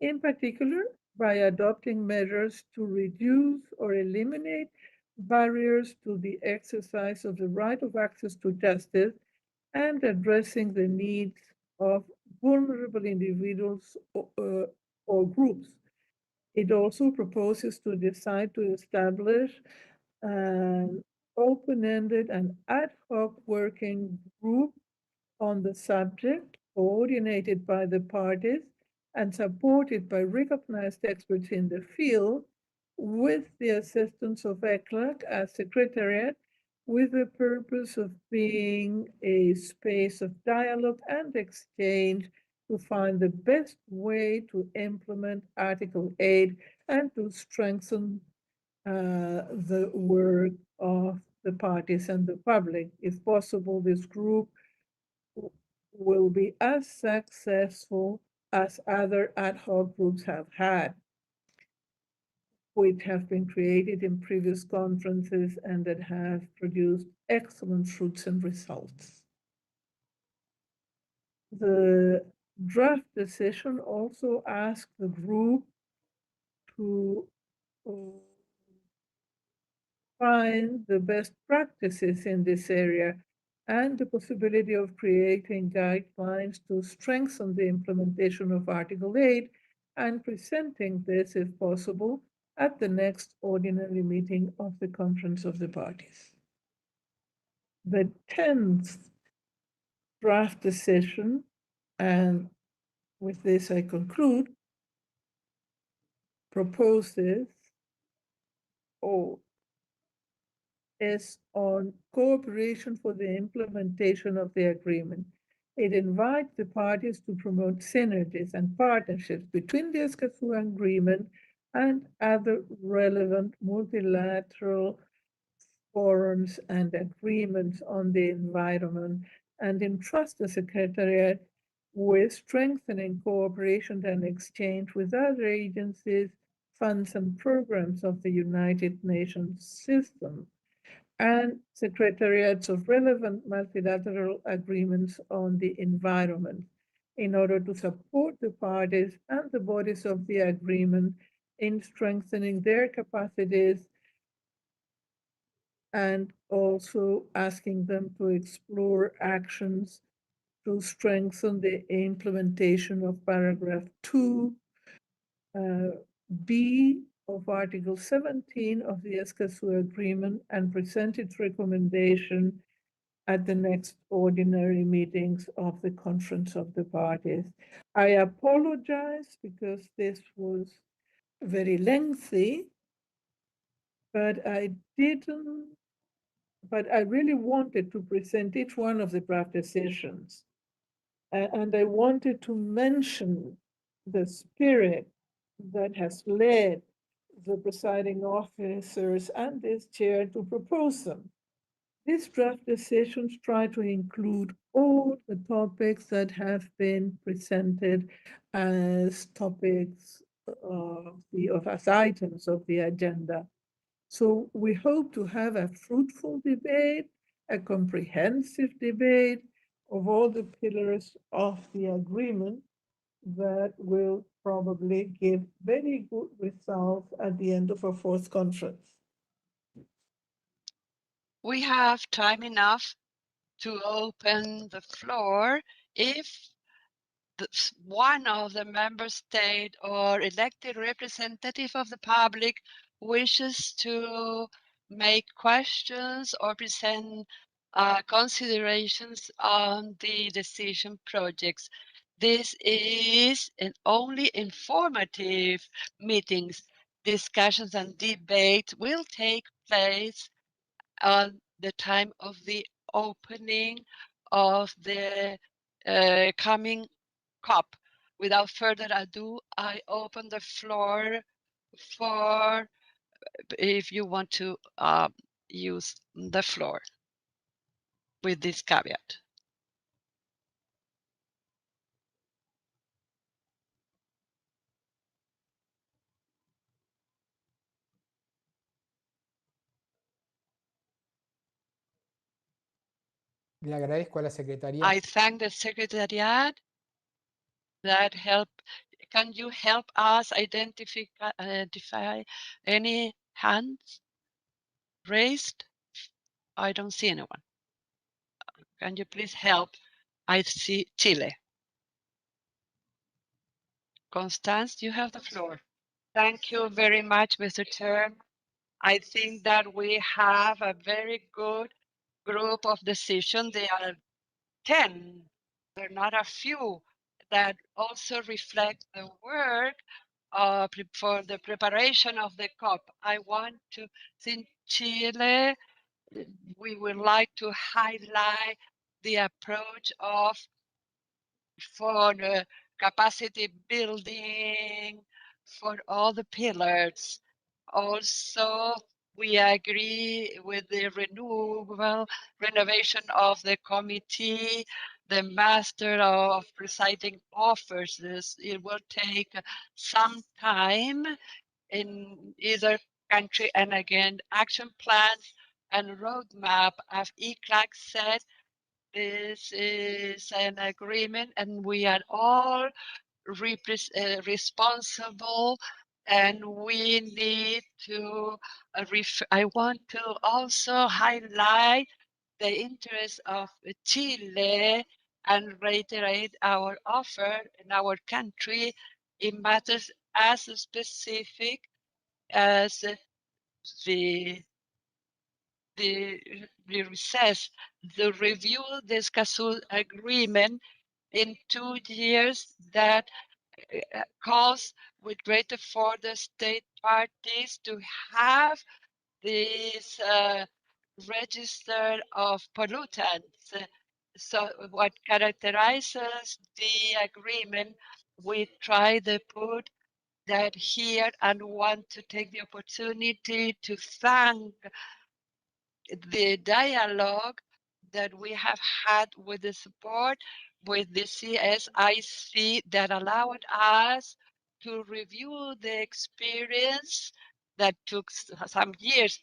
A: in particular by adopting measures to reduce or eliminate barriers to the exercise of the right of access to justice and addressing the needs of vulnerable individuals or groups. It also proposes to decide to establish an open-ended and ad hoc working group on the subject, coordinated by the parties and supported by recognized experts in the field, with the assistance of ECLAC as Secretariat, with the purpose of being a space of dialogue and exchange to find the best way to implement Article 8 and to strengthen the work of the parties and the public. If possible, this group will be as successful as other ad hoc groups have had, which have been created in previous conferences and that have produced excellent fruits and results. The draft decision also asked the group to find the best practices in this area and the possibility of creating guidelines to strengthen the implementation of Article 8 and presenting this, if possible, at the next ordinary meeting of the Conference of the Parties. The 10th draft decision And with this, I conclude. Proposes is on cooperation for the implementation of the agreement. It invites the parties to promote synergies and partnerships between the Escazú agreement and other relevant multilateral forums and agreements on the environment, and entrust the Secretariat with strengthening cooperation and exchange with other agencies, funds, and programs of the United Nations system, and secretariats of relevant multilateral agreements on the environment in order to support the parties and the bodies of the agreement in strengthening their capacities, and also asking them to explore actions to strengthen the implementation of paragraph 2, B of Article 17 of the Escazú Agreement, and present its recommendation at the next ordinary meetings of the Conference of the Parties. I apologize because this was very lengthy, but I really wanted to present each one of the draft decisions. And I wanted to mention the spirit that has led the presiding officers and this chair to propose them. These draft decisions try to include all the topics that have been presented as topics as items of the agenda. So we hope to have a fruitful debate, a comprehensive debate of all the pillars of the agreement that will probably give very good results at the end of our fourth conference.
C: We have time enough to open the floor if one of the member state or elected representative of the public wishes to make questions or present considerations on the decision projects. This is an only informative meetings. Discussions and debates will take place on the time of the opening of the coming COP. Without further ado, I open the floor for if you want to use the floor with this caveat.
E: Le agradezco a la Secretaría.
C: I thank the Secretariat that help. Can you help us identify any hands raised? I don't see anyone. Can you please help? I see Chile. Constance, you have the floor. Thank you very much, Mr. Chair. I think that we have a very good group of decisions. They are 10. They're not a few that also reflect the work for the preparation of the COP. I want to, in Chile, we would like to highlight the approach of for the capacity building, for all the pillars. Also, we agree with the renovation of the committee, the master of presiding officers. It will take some time in either country, and again, action plans and roadmap, as ECLAC said, this is an agreement and we are all responsible, and we need to I want to also highlight the interest of Chile and reiterate our offer in our country in matters as specific as the recess, the review the Escazú agreement in 2 years that calls with great effort the state parties to have this register of pollutants. So what characterizes the agreement, we try to put that here and want to take the opportunity to thank the dialogue that we have had with the support with the CSIC that allowed us to review the experience that took some years,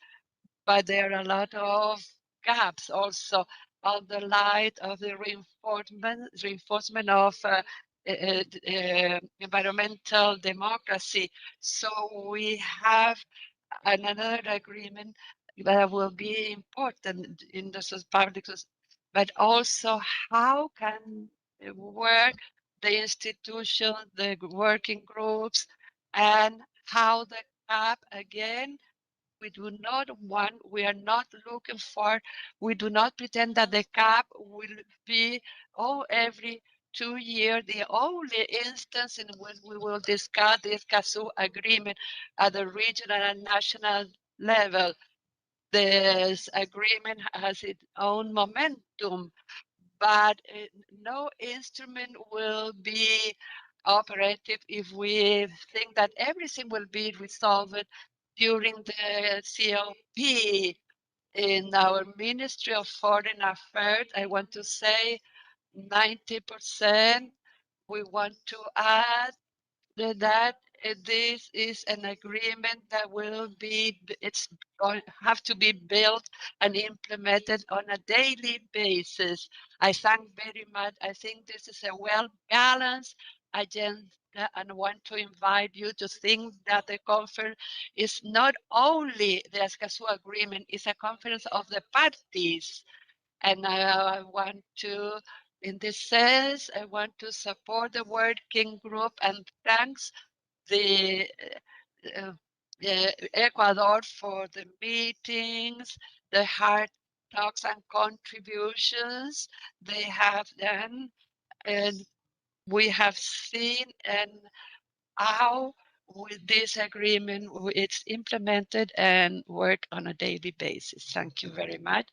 C: but there are a lot of gaps also on the light of the reinforcement of environmental democracy. So we have another agreement that will be important in the public, but also how can work the institution, the working groups, and how the CAP again. We do not want, we are not looking for, we do not pretend that the CAP will be, every 2 years, the only instance in which we will discuss the Escazú agreement at the regional and national level. This agreement has its own momentum, but no instrument will be operative if we think that everything will be resolved during the COP. In our Ministry of Foreign Affairs, I want to say 90%. We want to add that this is an agreement that will be, it's going have to be built and implemented on a daily basis. I thank very much. I think this is a well-balanced agenda and want to invite you to think that the conference is not only the Escazú agreement, it's a conference of the parties. And I want to, in this sense, I want to support the working group and thanks the Ecuador for the meetings, the hard talks and contributions they have done. And we have seen and how with this agreement it's implemented and work on a daily basis. Thank you very much.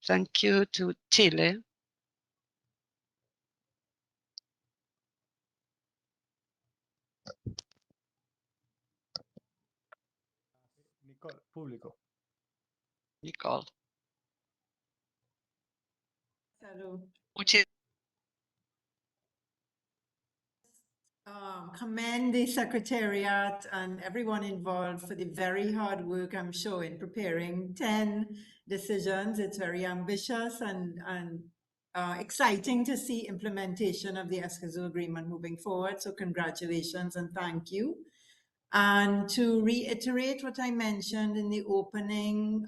C: Thank you to Chile.
B: Nicole, público.
C: Nicole.
D: Hello.
C: Muchas
D: Commend the Secretariat and everyone involved for the very hard work, I'm sure, in preparing 10 decisions. It's very ambitious and exciting to see implementation of the Escazú Agreement moving forward. So congratulations and thank you. And to reiterate what I mentioned in the opening,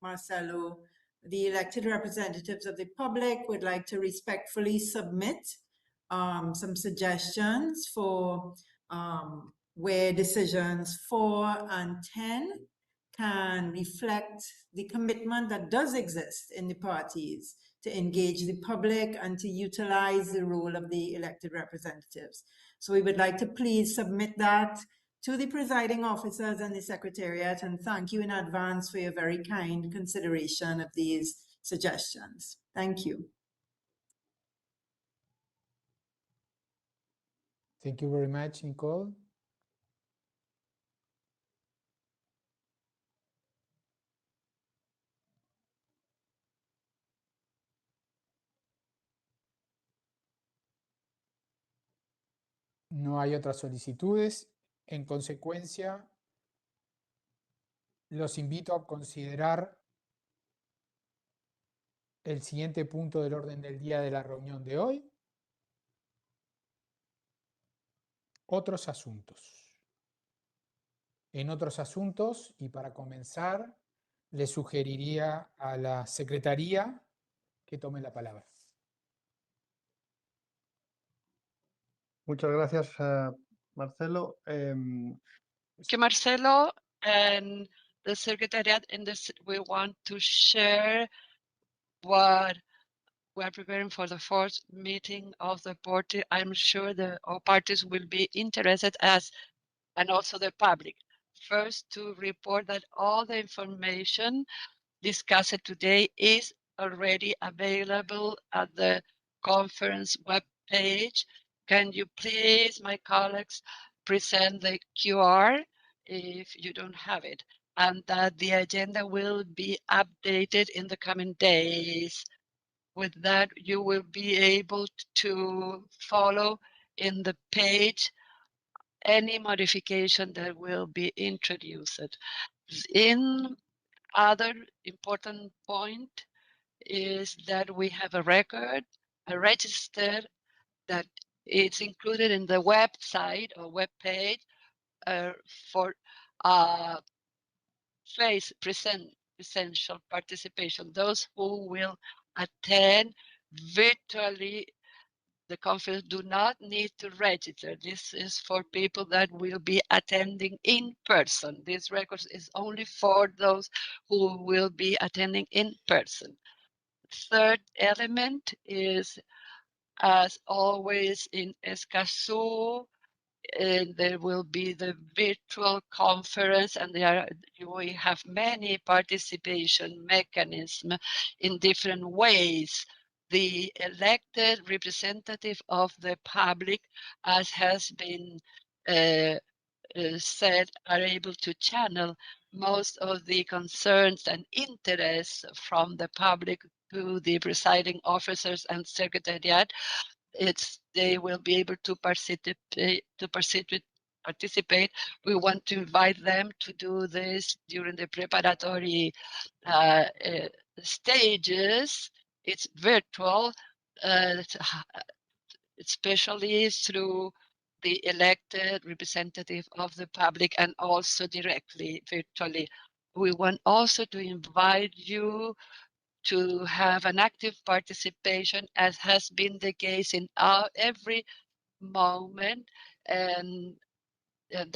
D: Marcelo, the elected representatives of the public would like to respectfully submit some suggestions for where decisions 4 and 10 can reflect the commitment that does exist in the parties to engage the public and to utilize the role of the elected representatives. So we would like to please submit that to the presiding officers and the Secretariat, and thank you in advance for your very kind consideration of these suggestions. Thank you.
E: Thank you very much, Nicole. No hay otras solicitudes. En consecuencia, los invito a considerar el siguiente punto del orden del día de la reunión de hoy. Otros asuntos. En otros asuntos, y para comenzar, le sugeriría a la Secretaría que tome la palabra.
B: Muchas gracias, Marcelo.
C: que Marcelo and the Secretariat in this, we want to share what we are preparing for the fourth meeting of the board. I'm sure all parties will be interested and also the public. First, to report that all the information discussed today is already available at the conference web page. Can you please, my colleagues, present the QR if you don't have it? And that the agenda will be updated in the coming days. With that, you will be able to follow in the page any modification that will be introduced. In other important point is that we have a register that it's included in the website or web page for presential participation. Those who will attend virtually the conference do not need to register. This is for people that will be attending in person. This record is only for those who will be attending in person. Third element is, as always, in Escazú, there will be the virtual conference, and we have many participation mechanisms in different ways. The elected representative of the public, as has been said, are able to channel most of the concerns and interests from the public to the presiding officers and secretariat. They will be able to participate. We want to invite them to do this during the preparatory stages. It's virtual, especially through the elected representative of the public and also directly virtually. We want also to invite you to have an active participation, as has been the case in every moment, and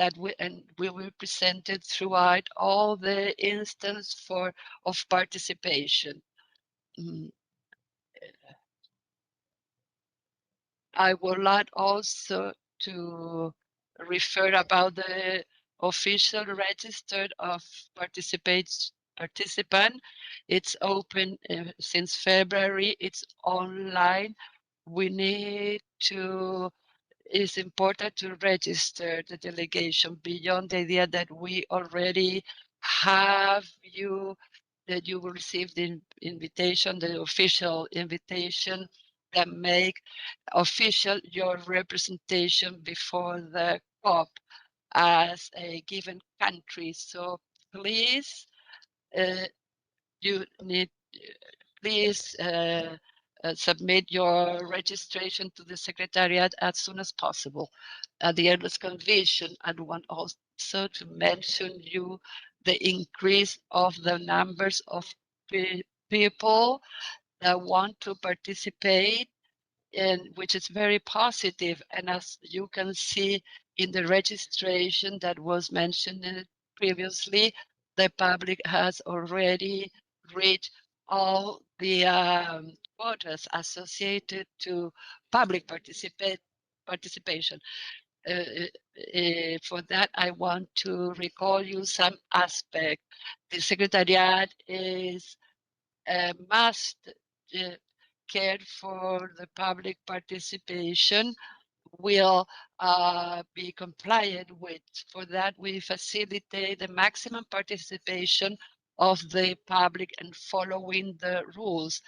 C: we will present it throughout all the instances of participation. I would like also to refer about the official register of participant. It's open since February. It's online. It's important to register the delegation beyond the idea that we already have you, that you will receive the invitation, the official invitation that make official your representation before the COP as a given country. So please, please submit your registration to the Secretariat as soon as possible. At the earliest convention, I want also to mention the increase of the numbers of people that want to participate, which is very positive. And as you can see in the registration that was mentioned previously, the public has already reached all the quotas associated to public participation. For that, I want to recall you some aspect. The Secretariat must care for the public participation, will be compliant with. For that, we facilitate the maximum participation of the public and following the rules.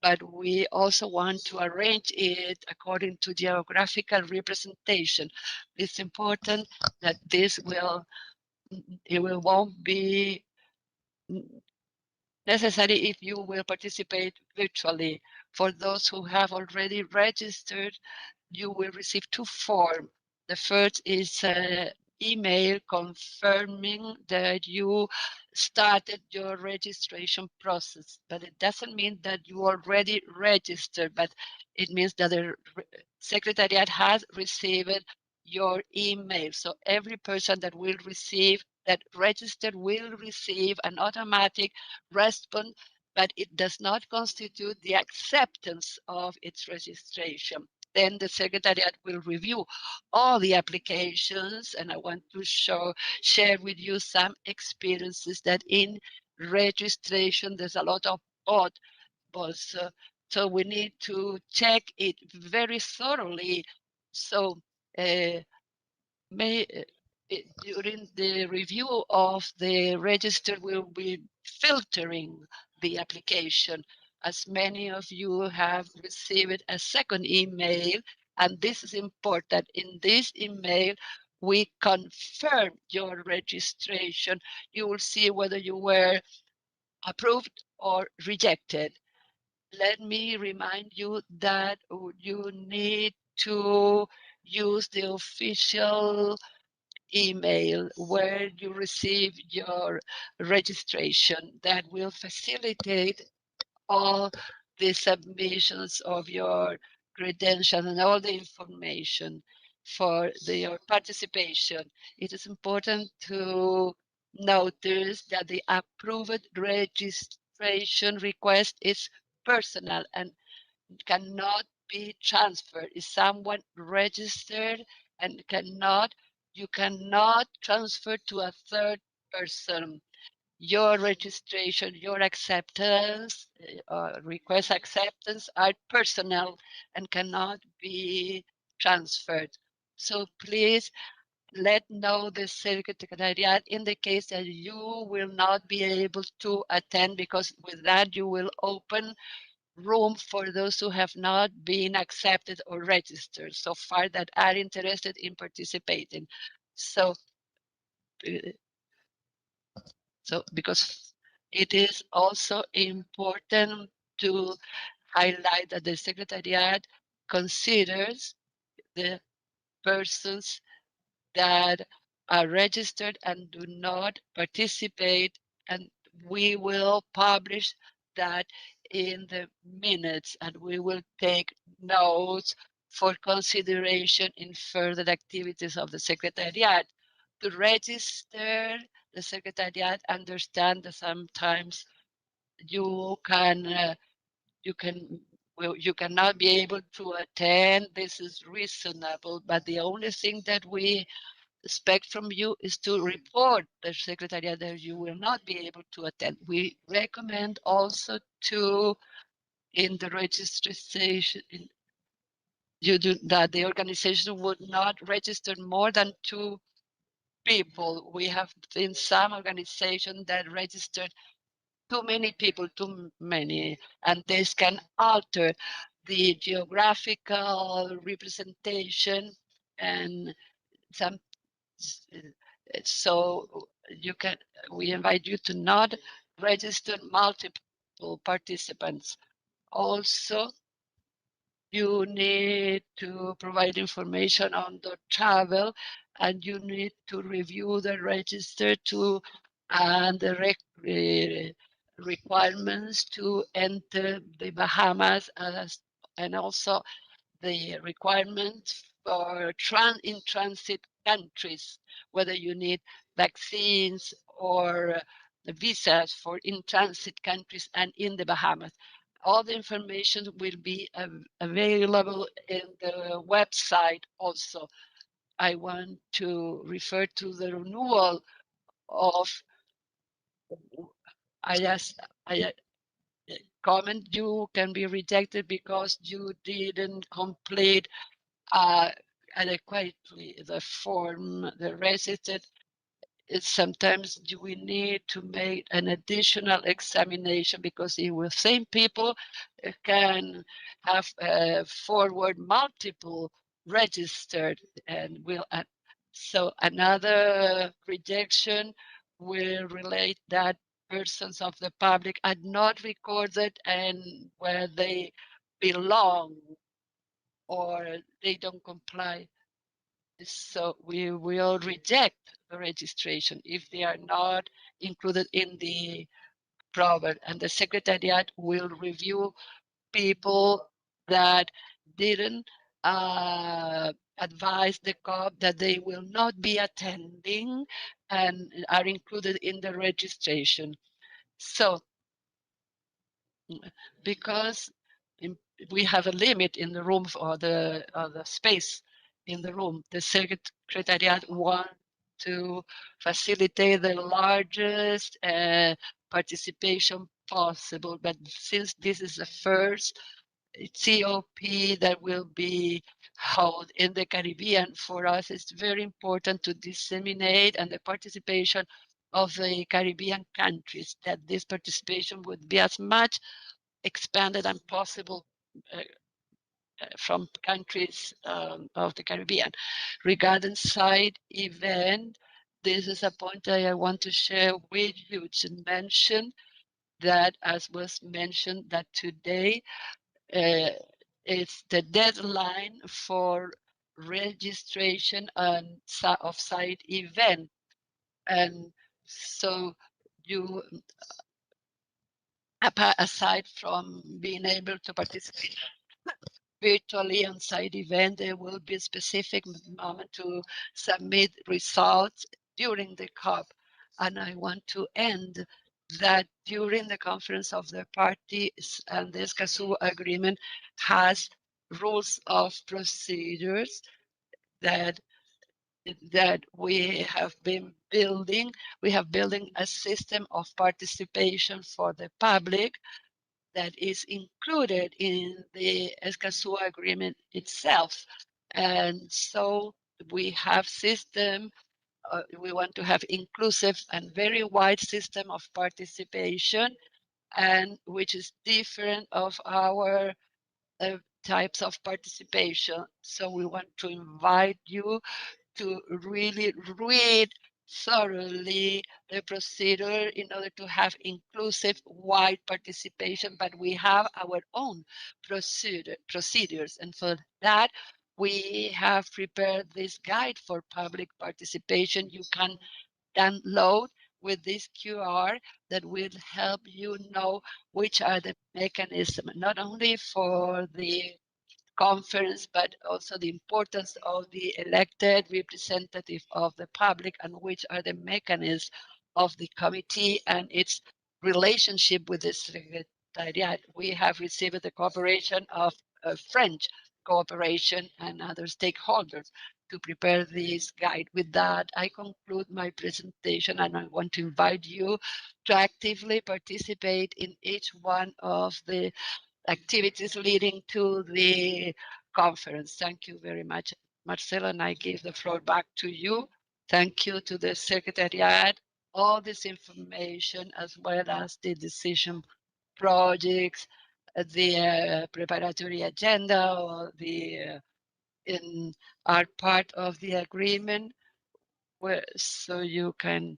C: But we also want to arrange it according to geographical representation. It's important that won't be necessary if you will participate virtually. For those who have already registered, you will receive two forms. The first is an email confirming that you started your registration process, but it doesn't mean that you already registered, but it means that the Secretariat has received your email. So every person that registered will receive an automatic response but it does not constitute the acceptance of its registration. Then the Secretariat will review all the applications, and I want to share with you some experiences that in registration there's a lot of oddballs. So we need to check it very thoroughly. So during the review of the register, we'll be filtering the application. As many of you have received a second email, and this is important. In this email, we confirm your registration. You will see whether you were approved or rejected. Let me remind you that you need to use the official email where you receive your registration. That will facilitate all the submissions of your credentials and all the information for your participation. It is important to notice that the approved registration request is personal and cannot be transferred. If someone registered and you cannot transfer to a third person. Your registration, your acceptance, request acceptance are personal and cannot be transferred. So please let know the Secretariat in the case that you will not be able to attend, because with that you will open room for those who have not been accepted or registered so far that are interested in participating. So because it is also important to highlight that the Secretariat considers the persons that are registered and do not participate, and we will publish that in the minutes, and we will take notes for consideration in further activities of the Secretariat. To register, the Secretariat understand that sometimes you cannot be able to attend. This is reasonable, but the only thing that we expect from you is to report the Secretariat that you will not be able to attend. We recommend also to, in the registration, that the organization would not register more than 2 people. We have in some organizations that registered too many people, and this can alter the geographical representation, and some. So we invite you to not register multiple participants. Also, you need to provide information on the travel, and you need to review the register and the requirements to enter the Bahamas, and also the requirements for in transit countries, whether you need vaccines or visas for in transit countries and in the Bahamas. All the information will be available in the website also. I want to refer to the renewal of, I comment you can be rejected because you didn't complete adequately the form, the registered. Sometimes we need to make an additional examination, because the same people can have forward multiple registered, and so another rejection will relate that persons of the public are not recorded and where they belong, or they don't comply. So we will reject the registration if they are not included in the proverb, and the Secretariat will review people that didn't advise the COP that they will not be attending and are included in the registration. So because we have a limit in the room or the space in the room. The Secretariat want to facilitate the largest participation possible, but since this is the first COP that will be held in the Caribbean, for us it's very important to disseminate and the participation of the Caribbean countries, that this participation would be as much expanded and possible from countries of the Caribbean. Regarding side event, this is a point I want to share with you to mention that, as was mentioned, that today it's the deadline for registration and of side event. And so you, aside from being able to participate virtually on site event, there will be a specific moment to submit results during the COP. And I want to end that during the conference of the parties and the Escazú agreement has rules of procedures that we have been building. We have building a system of participation for the public that is included in the Escazú agreement itself. And so we have system, we want to have inclusive and very wide system of participation, and which is different of our types of participation. So we want to invite you to really read thoroughly the procedure in order to have inclusive, wide participation, but we have our own procedures. And for that, we have prepared this guide for public participation. You can download with this QR that will help you know which are the mechanisms, not only for the conference, but also the importance of the elected representative of the public and which are the mechanisms of the committee and its relationship with the Secretariat. We have received the cooperation of French cooperation and other stakeholders to prepare this guide. With that, I conclude my presentation and I want to invite you to actively participate in each one of the activities leading to the conference. Thank you very much, Marcelo, and I give the floor back to you. Thank you to the Secretariat, all this information, as well as the decision projects, the preparatory agenda, or the are part of the agreement, so you can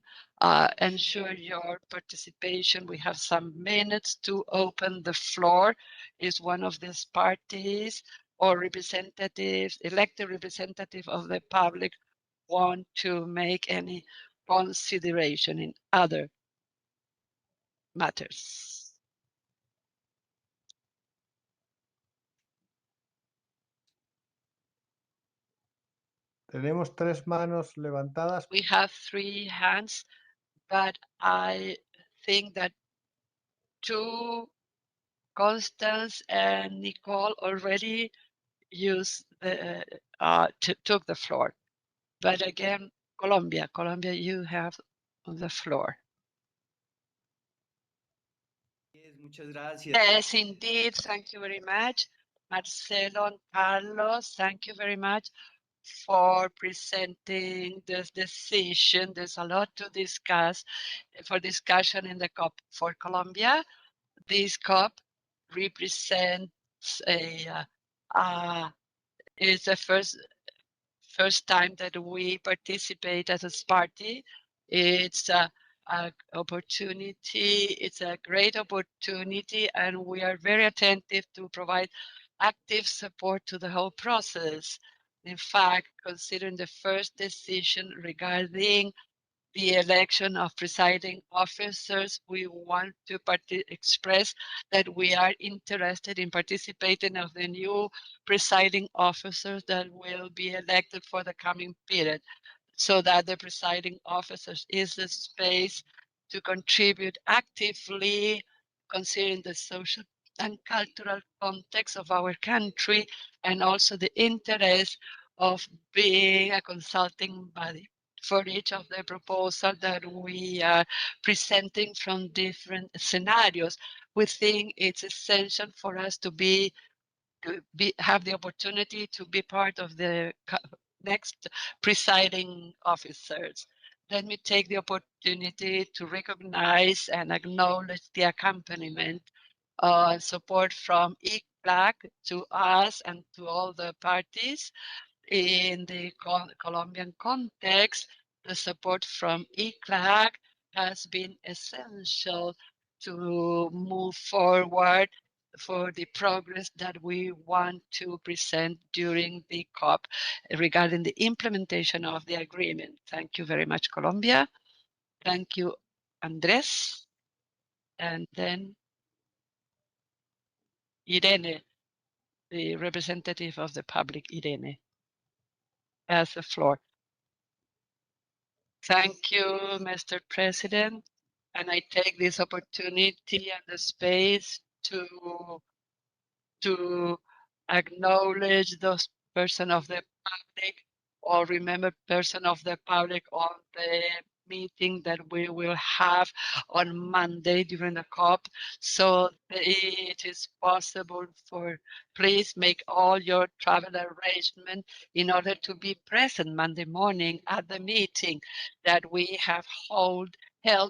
C: ensure your participation. We have some minutes to open the floor. Is one of these parties or representatives, elected representative of the public, want to make any consideration in other matters?
B: Tenemos 3 manos levantadas.
C: We have 3 hands, but I think that 2, Constance and Nicole, already used the took the floor. But again, Colombia, you have the floor.
G: Muchas gracias.
C: Yes, indeed. Thank you very much. Marcelo and Carlos, thank you very much for presenting this decision. There's a lot to discuss for discussion in the COP for Colombia. This COP represents is the first time that we participate as a party. It's a opportunity. It's a great opportunity, and we are very attentive to provide active support to the whole process. In fact, considering the first decision regarding the election of presiding officers, we want to express that we are interested in participating of the new presiding officers that will be elected for the coming period, so that the presiding officers is the space to contribute actively considering the social and cultural context of our country, and also the interest of being a consulting body for each of the proposals that we are presenting from different scenarios. We think it's essential for us to have the opportunity to be part of the next presiding officers. Let me take the opportunity to recognize and acknowledge the accompaniment and support from ICLAC to us and to all the parties. In the Colombian context, the support from ICLAC has been essential to move forward for the progress that we want to present during the COP regarding the implementation of the agreement. Thank you very much, Colombia. Thank you, Andres. And then Irene, the representative of the public, Irene, has the floor. Thank you, Mr. President. And I take this opportunity and the space to acknowledge those person of the public, or remember person of the public on the meeting that we will have on Monday during the COP. So it is possible for, please make all your travel arrangement in order to be present Monday morning at the meeting that we have held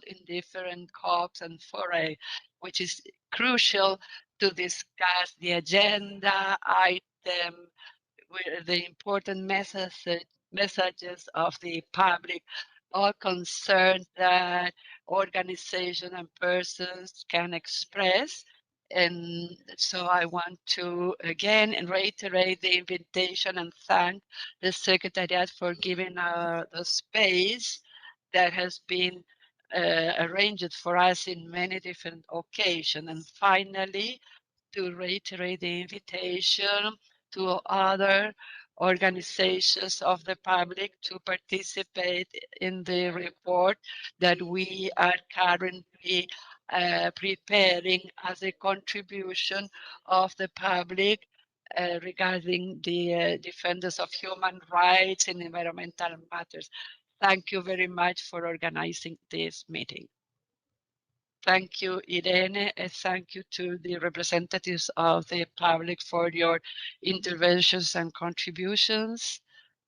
C: in different COPs and fora, which is crucial to discuss the agenda item, the important messages of the public, all concerns that organizations and persons can express. And so I want to again reiterate the invitation and thank the Secretariat for giving the space that has been arranged for us in many different occasions. And finally, to reiterate the invitation to other organizations of the public to participate in the report that we are currently preparing as a contribution of the public regarding the defenders of human rights and environmental matters. Thank you very much for organizing this meeting. Thank you, Irene, and thank you to the representatives of the public for your interventions and contributions.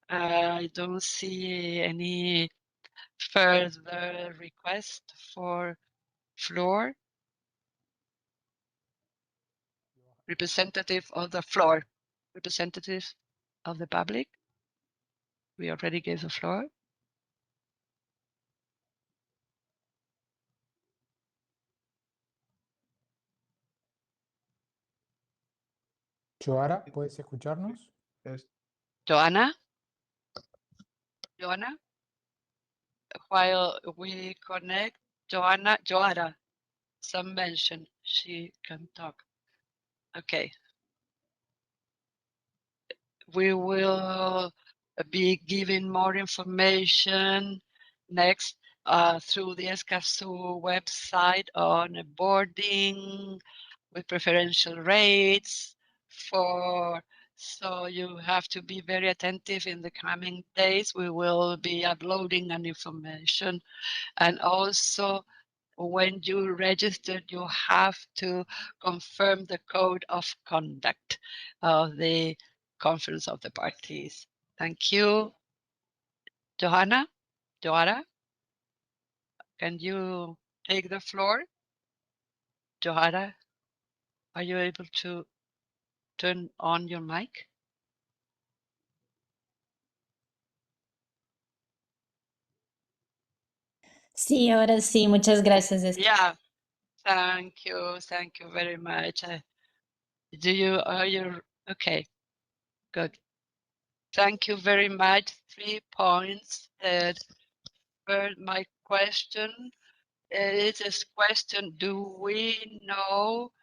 C: I don't see any further request for floor. Representative of the floor, representative of the public. We already gave the floor.
E: Joara, ¿puedes escucharnos?
C: Joanna? Joanna? While we connect, Joara, some mention she can talk. Okay. We will be giving more information next through the Escazú website on boarding with preferential rates so you have to be very attentive in the coming days. We will be uploading an information, and also when you register, you have to confirm the code of conduct of the Conference of the Parties. Thank you. Johanna? Joara? Can you take the floor? Johanna, are you able to turn on your mic?
H: Sí, ahora sí, muchas gracias.
C: Yeah, thank you very much. Are you okay? Good. Thank you very much. 3 points. First, my question is this question: do we know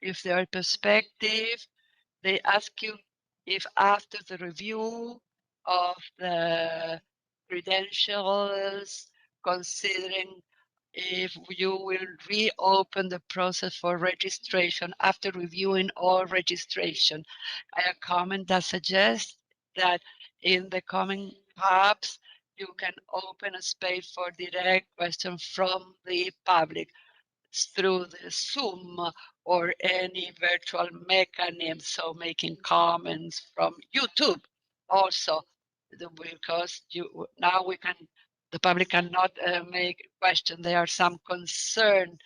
C: if there are perspective? They ask you if after the review of the credentials, considering if you will reopen the process for registration after reviewing all registration. A comment that suggests that in the coming hubs, you can open a space for direct questions from the public through the Zoom or any virtual mechanism, so making comments from YouTube also, because now the public cannot make questions. There are some concern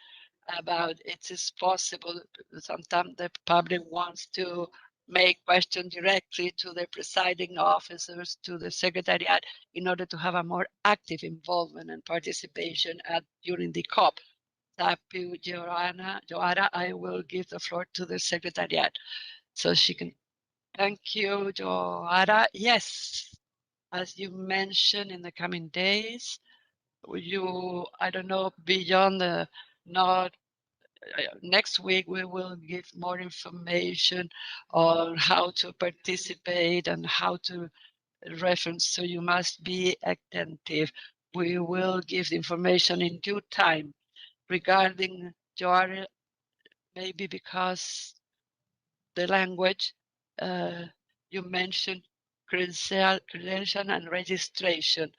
C: about it is possible. Sometimes the public wants to make questions directly to the presiding officers, to the secretariat, in order to have a more active involvement and participation during the COP. Thank you, Joanna. I will give the floor to the secretariat so she can. Thank you, Joanna. Yes, as you mentioned, in the coming days, I don't know, beyond the not next week, we will give more information on how to participate and how to reference. So you must be attentive. We will give the information in due time. Regarding Joanna, maybe because the language you mentioned, credential and registration.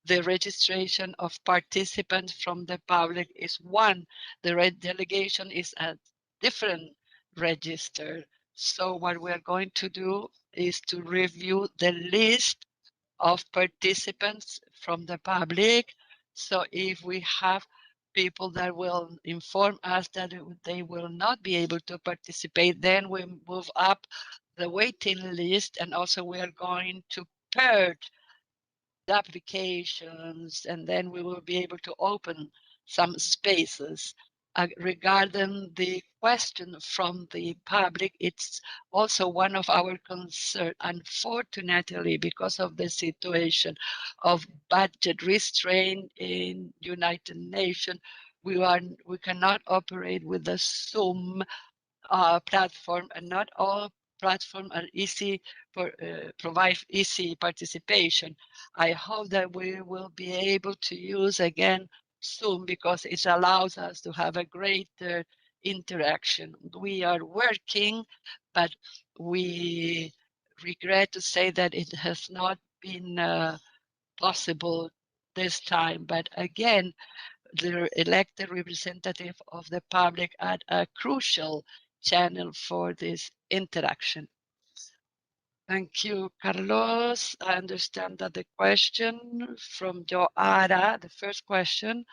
C: The registration of participants from the public is one. The delegation is a different register. So what we're going to do is to review the list of participants from the public. So if we have people that will inform us that they will not be able to participate, then we move up the waiting list, and also we are going to purge the applications, and then we will be able to open some spaces. Regarding the question from the public, it's also one of our concerns. Unfortunately, because of the situation of budget restraint in United Nations, we cannot operate with the Zoom platform, and not all platforms are easy for provide easy participation. I hope that we will be able to use again Zoom, because it allows us to have a greater interaction. We are working, but we regret to say that it has not been possible this time. But again, the elected representative of the public are a crucial channel for this interaction. Thank you, Carlos. I understand that the question from Joara, the first question,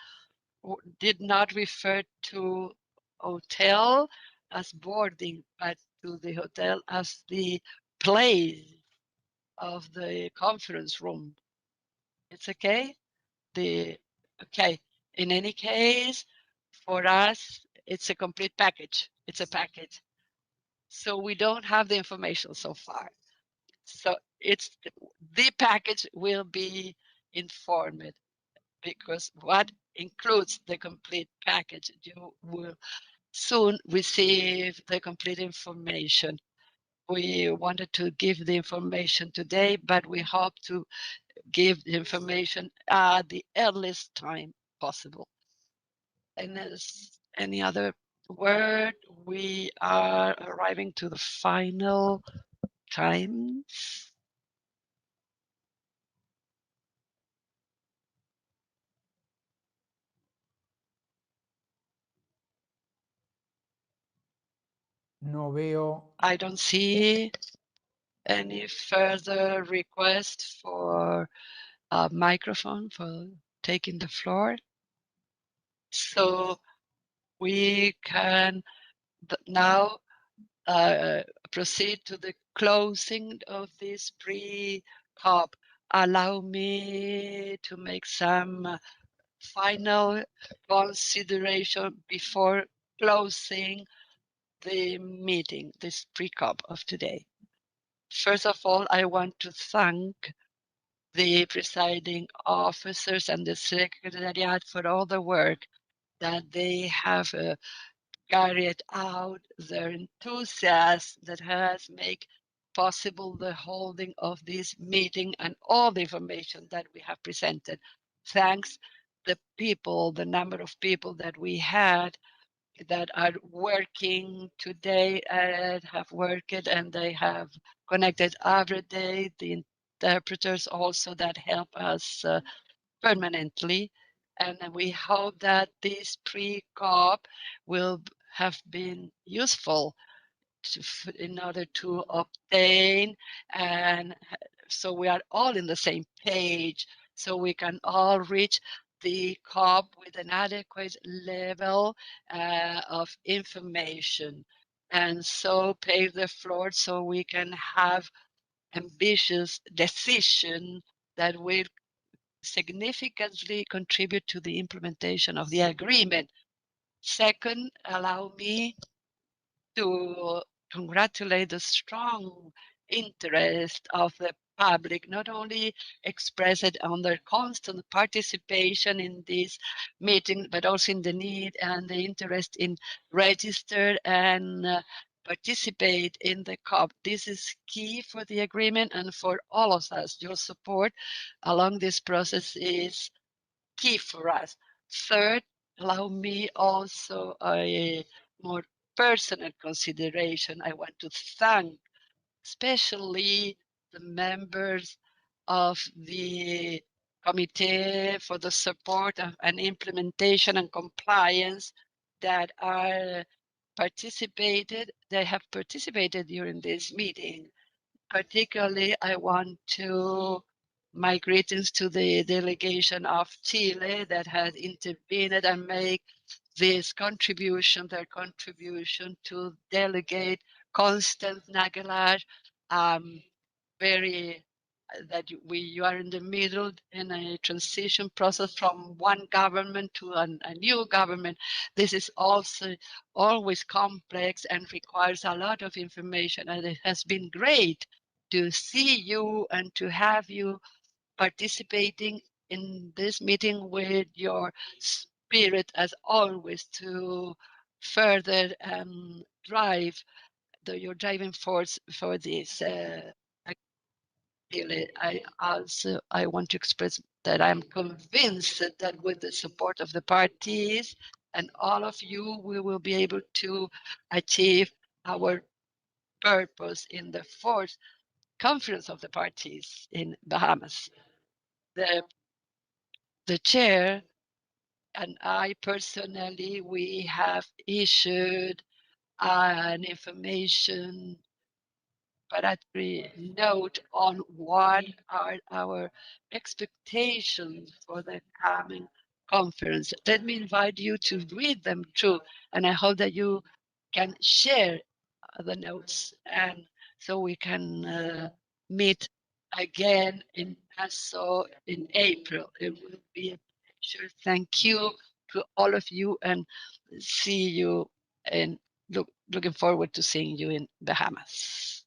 C: did not refer to hotel as boarding, but to the hotel as the place of the conference room. It's okay? Okay. In any case, for us, it's a complete package. It's a package. So we don't have the information so far. So the package will be informed, because what includes the complete package, you will soon receive the complete information. We wanted to give the information today, but we hope to give the information at the earliest time possible. And there's any other word? We are arriving to the final times.
E: No veo.
C: I don't see any further request for a microphone for taking the floor. So we can now proceed to the closing of this pre-COP. Allow me to make some final consideration before closing the meeting, this pre-COP of today. First of all, I want to thank the presiding officers and the secretariat for all the work that they have carried out, their enthusiasm that has made possible the holding of this meeting and all the information that we have presented. Thanks the people, the number of people that we had that are working today and have worked, and they have connected every day. The interpreters also that help us permanently. And we hope that this pre-COP will have been useful in order to obtain, and so we are all in the same page, so we can all reach the COP with an adequate level of information, and so pave the floor so we can have ambitious decision that will significantly contribute to the implementation of the agreement. Second, allow me to congratulate the strong interest of the public, not only expressed on their constant participation in this meeting, but also in the need and the interest in register and participate in the COP. This is key for the agreement and for all of us. Your support along this process is key for us. Third, allow me also a more personal consideration. I want to thank especially the members of the committee for the support of and implementation and compliance that are they have participated during this meeting. Particularly, I want to my greetings to the delegation of Chile that has intervened and make this contribution, their contribution to delegate Constant Nagelar, very that you are in the middle in a transition process from one government to a new government. This is also always complex and requires a lot of information, and it has been great to see you and to have you participating in this meeting with your spirit as always to further drive your driving force for this. I want to express that I'm convinced that with the support of the parties and all of you, we will be able to achieve our purpose in the fourth conference of the parties in Bahamas. The chair and I personally, we have issued an information preparatory note on what are our expectations for the coming conference. Let me invite you to read them too, and I hope that you can share the notes, and so we can meet again in Nassau in April. It will be a pleasure. Thank you to all of you, and see you, and looking forward to seeing you in Bahamas.